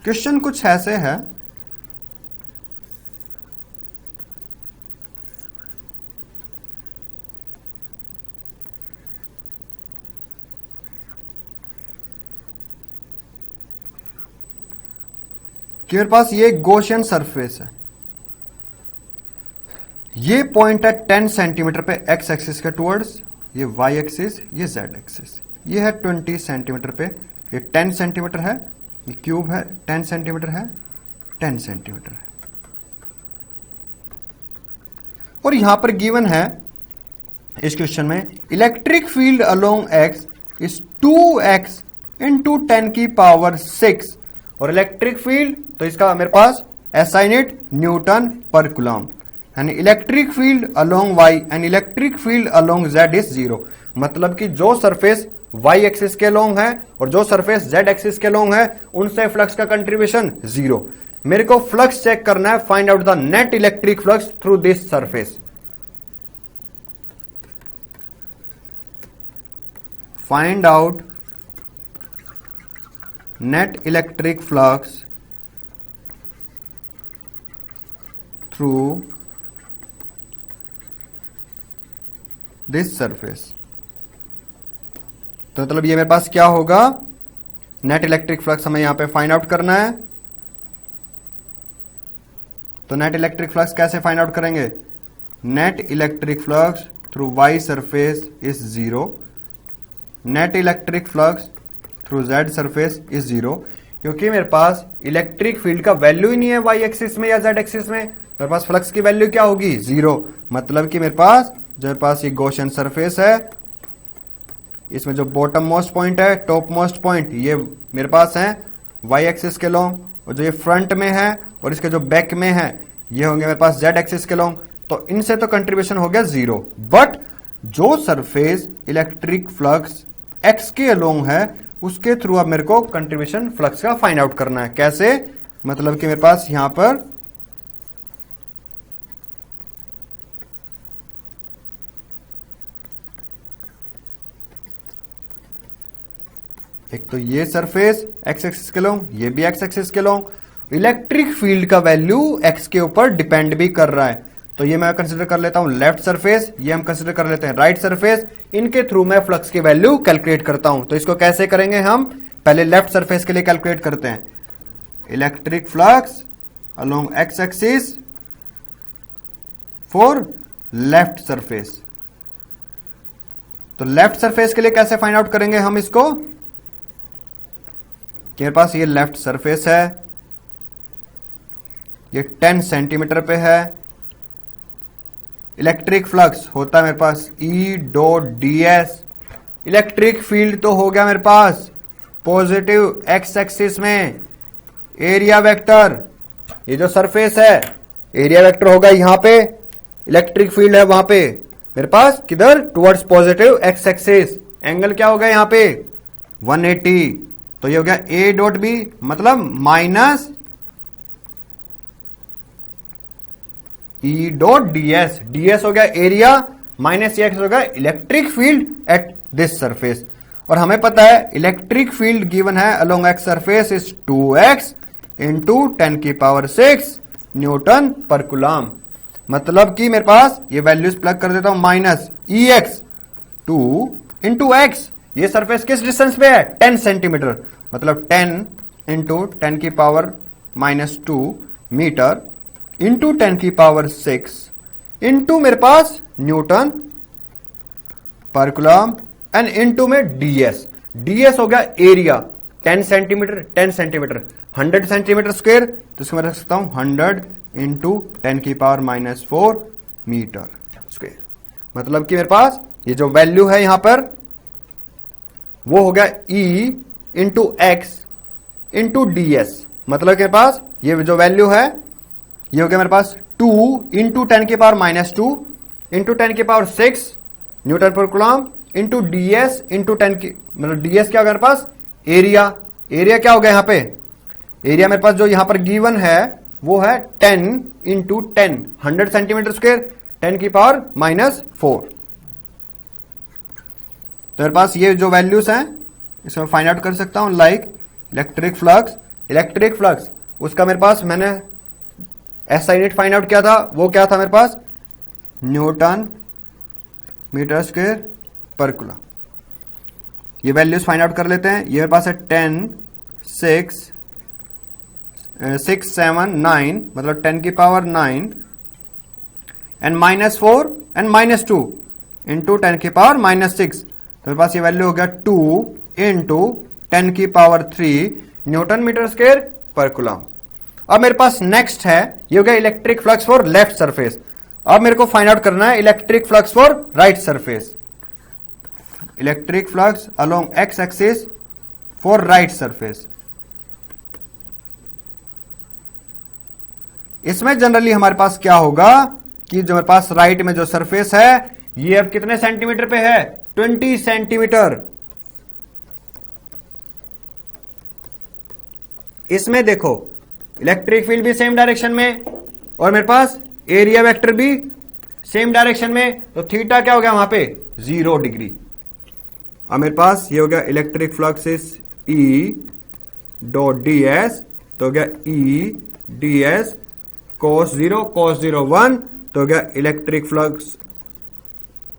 क्वेश्चन कुछ ऐसे है, कि मेरे पास ये गॉसियन सरफेस है, ये पॉइंट है 10 सेंटीमीटर पे एक्स एक्सिस के टुवर्ड्स, ये वाई एक्सिस, ये जेड एक्सिस, ये है 20 सेंटीमीटर पे, ये 10 सेंटीमीटर है, ये क्यूब है, 10 सेंटीमीटर है, 10 सेंटीमीटर है। और यहां पर गिवन है इस क्वेश्चन में, electric field along x is 2x into 10 की पावर 6, और इलेक्ट्रिक फील्ड तो इसका मेरे पास एसआई यूनिट न्यूटन पर कूलम, यानी electric field along y and electric field along z is 0। मतलब कि जो सरफेस y एक्सिस के अलोंग है और जो सरफेस z एक्सिस के अलोंग है उनसे फ्लक्स का कंट्रीब्यूशन 0। मेरे को फ्लक्स चेक करना है, find out the net electric flux through this surface. Find out net electric flux through this surface। तो मतलब ये मेरे पास क्या होगा, नेट इलेक्ट्रिक फ्लक्स हमें यहां पे फाइंड आउट करना है। तो नेट इलेक्ट्रिक फ्लक्स कैसे फाइंड आउट करेंगे, net electric flux through y surface is zero, net electric flux through z surface is zero, क्योंकि मेरे पास इलेक्ट्रिक फील्ड का वैल्यू ही नहीं है वाई एक्सिस में या जेड एक्सिस में, मेरे पास फ्लक्स की वैल्यू क्या होगी, जीरो। मतलब कि मेरे पास ये गॉसियन सरफेस है, इसमें जो बॉटम मोस्ट पॉइंट है, टॉप मोस्ट पॉइंट, ये मेरे पास है वाई एक्सिस के लॉन्ग, और जो ये फ्रंट में है और इसके जो बैक में है ये होंगे मेरे पास जेड एक्सिस के लॉन्ग। तो इनसे तो कंट्रीब्यूशन हो गया जीरो, बट जो सरफेस इलेक्ट्रिक फ्लक्स एक्स के अलोंग है उसके थ्रू अब मेरे को कंट्रीब्यूशन फ्लक्स का फाइंड आउट करना है। कैसे, मतलब कि मेरे पास यहां पर एक तो ये सरफेस एक्स एक्सिस के लॉन्ग, ये भी एक्स एक्सिस के लॉन्ग, इलेक्ट्रिक फील्ड का वैल्यू एक्स के ऊपर डिपेंड भी कर रहा है। तो ये मैं कंसीडर कर लेता हूं लेफ्ट सरफेस, ये हम कंसीडर कर लेते हैं राइट सरफेस, इनके थ्रू मैं फ्लक्स की वैल्यू कैलकुलेट करता हूं। तो इसको कैसे करेंगे, हम पहले लेफ्ट सरफेस के लिए कैलकुलेट करते हैं, electric flux along x axis for left surface. तो लेफ्ट सरफेस के लिए कैसे फाइंड आउट करेंगे हम इसको, कि मेरे पास ये लेफ्ट सरफेस है, ये 10 सेंटीमीटर पे है, इलेक्ट्रिक फ्लक्स होता है मेरे पास E dot D S, electric field तो हो गया मेरे पास पॉजिटिव एक्स एक्सिस में, एरिया वेक्टर, ये जो सरफेस है एरिया वेक्टर होगा यहां पे, इलेक्ट्रिक फील्ड है वहां पे मेरे पास किधर, towards positive X axis, angle क्या होगा यहां पे 180। तो ये हो गया ए डॉट बी, मतलब minus E dot DS, DS हो गया एरिया, माइनस एक्स हो गया electric field at this surface. और हमें पता है इलेक्ट्रिक फील्ड गिवन है along x surface is 2x into 10 की पावर 6 न्यूटन पर कूलम। मतलब कि मेरे पास ये वैल्यूज प्लग कर देता हूं, माइनस ई एक्स 2 इंटू एक्स, ये सरफेस किस डिस्टेंस पे है 10 सेंटीमीटर, मतलब 10 इंटू 10 की पावर -2 मीटर इंटू 10 की पावर 6 इंटू मेरे पास न्यूटन पर कूलम एंड इंटू में डीएस, डीएस हो गया area 10 centimetre 10 centimetre 100 centimetre square, तो इसको मैं रख सकता हूं 100 इंटू 10 की पावर -4 मीटर स्क्वायर। मतलब कि मेरे पास ये जो वैल्यू है यहां पर वो हो गया E into x into D S, मतलब के पास ये जो वैल्यू है ये हो गया मेरे पास 2 इंटू 10 की पावर -2 इंटू 10 की पावर 6 न्यूटन पर coulomb into D S into 10 की, मतलब डी एस क्या होगा मेरे पास एरिया, एरिया क्या हो गया यहां पे, एरिया मेरे पास जो यहां पर गिवन है वो है 10 इंटू 10 100 सेंटीमीटर स्क्वायर 10 की पावर -4। तो मेरे पास ये जो वैल्यूज हैं इसमें फाइंड आउट कर सकता हूं, लाइक इलेक्ट्रिक फ्लक्स उसका मेरे पास मैंने एसआई यूनिट फाइंड आउट किया था, वो क्या था मेरे पास न्यूटन मीटर स्क्वायर पर कूलम। ये वैल्यूज फाइंड आउट कर लेते हैं, ये मेरे पास है 10 6 7 9 मतलब 10 की पावर 9 एंड -4 एंड -2 इंटू 10 की पावर -6, तो मेरे पास ये वैल्यू हो गया 2 इंटू 10 की पावर 3 न्यूटन मीटर स्क्वायर पर कूलम। अब मेरे पास नेक्स्ट है ये हो गया electric flux for left surface. अब मेरे को फाइंड आउट करना है electric flux for right surface, electric flux along x axis for right surface. इसमें जनरली हमारे पास क्या होगा कि जो मेरे पास राइट में जो सरफेस है ये अब कितने सेंटीमीटर पे है 20 सेंटीमीटर। इसमें देखो इलेक्ट्रिक फील्ड भी सेम डायरेक्शन में और मेरे पास एरिया वेक्टर भी सेम डायरेक्शन में, तो थीटा क्या हो गया वहां पे 0 डिग्री। अब मेरे पास ये हो गया electric flux is E dot D S, तो हो गया E डी एस cos 0 1, तो हो गया electric flux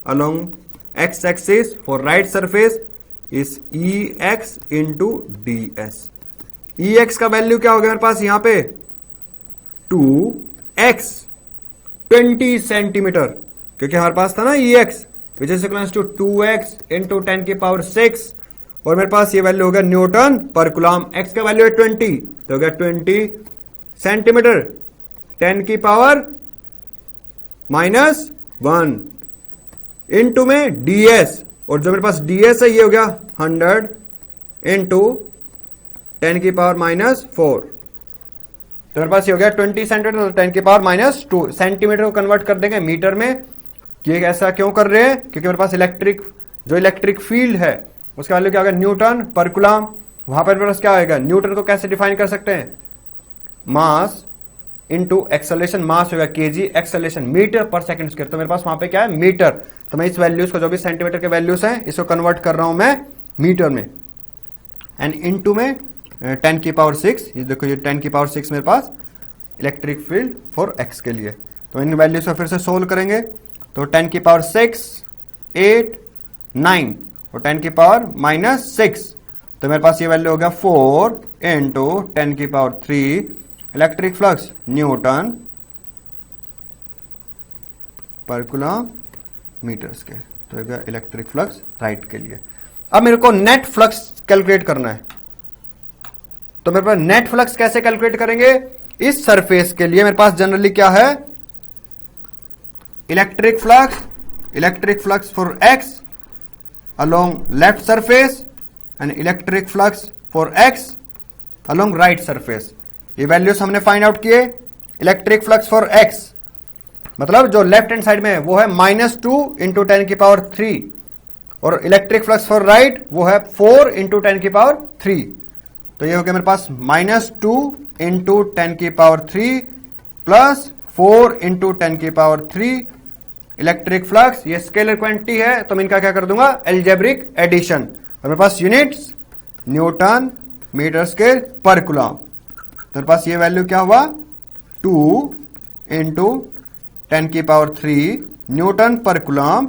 along x axis for right surface इस ई एक्स इंटू डी एस। ई एक्स का वैल्यू क्या हो गया मेरे पास यहां पे 2x 20 सेंटीमीटर, क्योंकि हमारे पास था ना E X which is equal to 2x into 10 की पावर 6, और मेरे पास ये वैल्यू हो गया न्यूटन पर कूलम। x का वैल्यू है 20 तो हो गया 20 सेंटीमीटर 10 की पावर -1 इंटू में ds, और जो मेरे पास ds है ये हो गया 100 इंटू 10 की पावर -4, तो मेरे पास ये हो गया 20 सेंटीमीटर, 10 की पावर -2 सेंटीमीटर को कन्वर्ट कर देंगे मीटर में। ये ऐसा क्यों कर रहे हैं? क्योंकि मेरे पास इलेक्ट्रिक फील्ड है उसका वैल्यू क्या होगा न्यूटन पर कूलम। वहां पर मेरे पास क्या आएगा, न्यूटन को कैसे डिफाइन कर सकते हैं, मास इंटू एक्सेलरेशन, मास होगा केजी, एक्सेलरेशन मीटर पर सेकंड स्क्वायर, तो मेरे पास वहां पे क्या है मीटर। तो मैं इस वैल्यूज को जो भी सेंटीमीटर के वैल्यूज हैं इसको कन्वर्ट कर रहा हूं मैं मीटर में, एंड इंटू में 10 की पावर 6, ये देखो ये 10 की पावर 6 मेरे पास इलेक्ट्रिक फील्ड फॉर एक्स के लिए। तो इन वैल्यूज को फिर से सोल्व करेंगे तो 10 की पावर 6 8 9 और 10 की पावर -6, तो मेरे पास ये वैल्यू हो गया 4 इंटू 10 की पावर 3 इलेक्ट्रिक फ्लक्स न्यूटन पर कूलम मीटर स्क्वायर, तो होगा इलेक्ट्रिक फ्लक्स राइट के लिए। अब मेरे को नेट फ्लक्स कैलकुलेट करना है, तो मेरे पास नेट फ्लक्स कैसे कैलकुलेट करेंगे, इस सरफेस के लिए मेरे पास जनरली क्या है, electric flux for x along left surface and electric flux for x along right surface. ये वैल्यूज हमने फाइंड आउट किए। इलेक्ट्रिक फ्लक्स फॉर एक्स मतलब जो लेफ्ट हैंड साइड में है वो है -2 इंटू 10 की पावर 3, और इलेक्ट्रिक फ्लक्स फॉर राइट वो है 4 इंटू 10 की पावर 3, तो ये हो गया मेरे पास -2 इंटू 10 की पावर 3 प्लस 4 इंटू 10 की पावर 3 इलेक्ट्रिक फ्लक्स। ये स्केलर क्वांटिटी है तो मैं इनका क्या कर दूंगा एल्जेब्रिक एडिशन, और मेरे पास यूनिट्स न्यूटन मीटर स्क्वायर पर कूलम, तो मेरे पास ये वैल्यू क्या हुआ 2 इंटू 10 की पावर 3 न्यूटन पर कूलम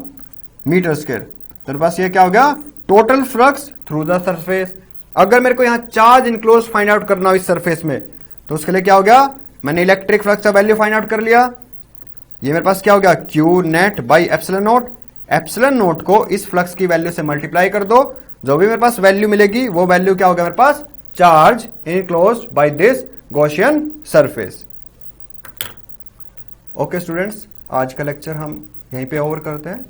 मीटर स्क्वायर, तो मेरे पास ये क्या हो गया total flux through the surface. अगर मेरे को यहां चार्ज इनक्लोज फाइंड आउट करना हो इस सरफेस में, तो उसके लिए क्या हो गया, मैंने इलेक्ट्रिक फ्लक्स का वैल्यू फाइंड आउट कर लिया। ये मेरे पास क्या हो गया Q net by epsilon note, epsilon note को इस फ्लक्स की वैल्यू से मल्टीप्लाई कर दो, जो भी मेरे पास वैल्यू मिलेगी वो वैल्यू क्या होगा मेरे पास charge enclosed by this Gaussian surface. Okay students, आज का लेक्चर हम यहीं पे ओवर करते हैं।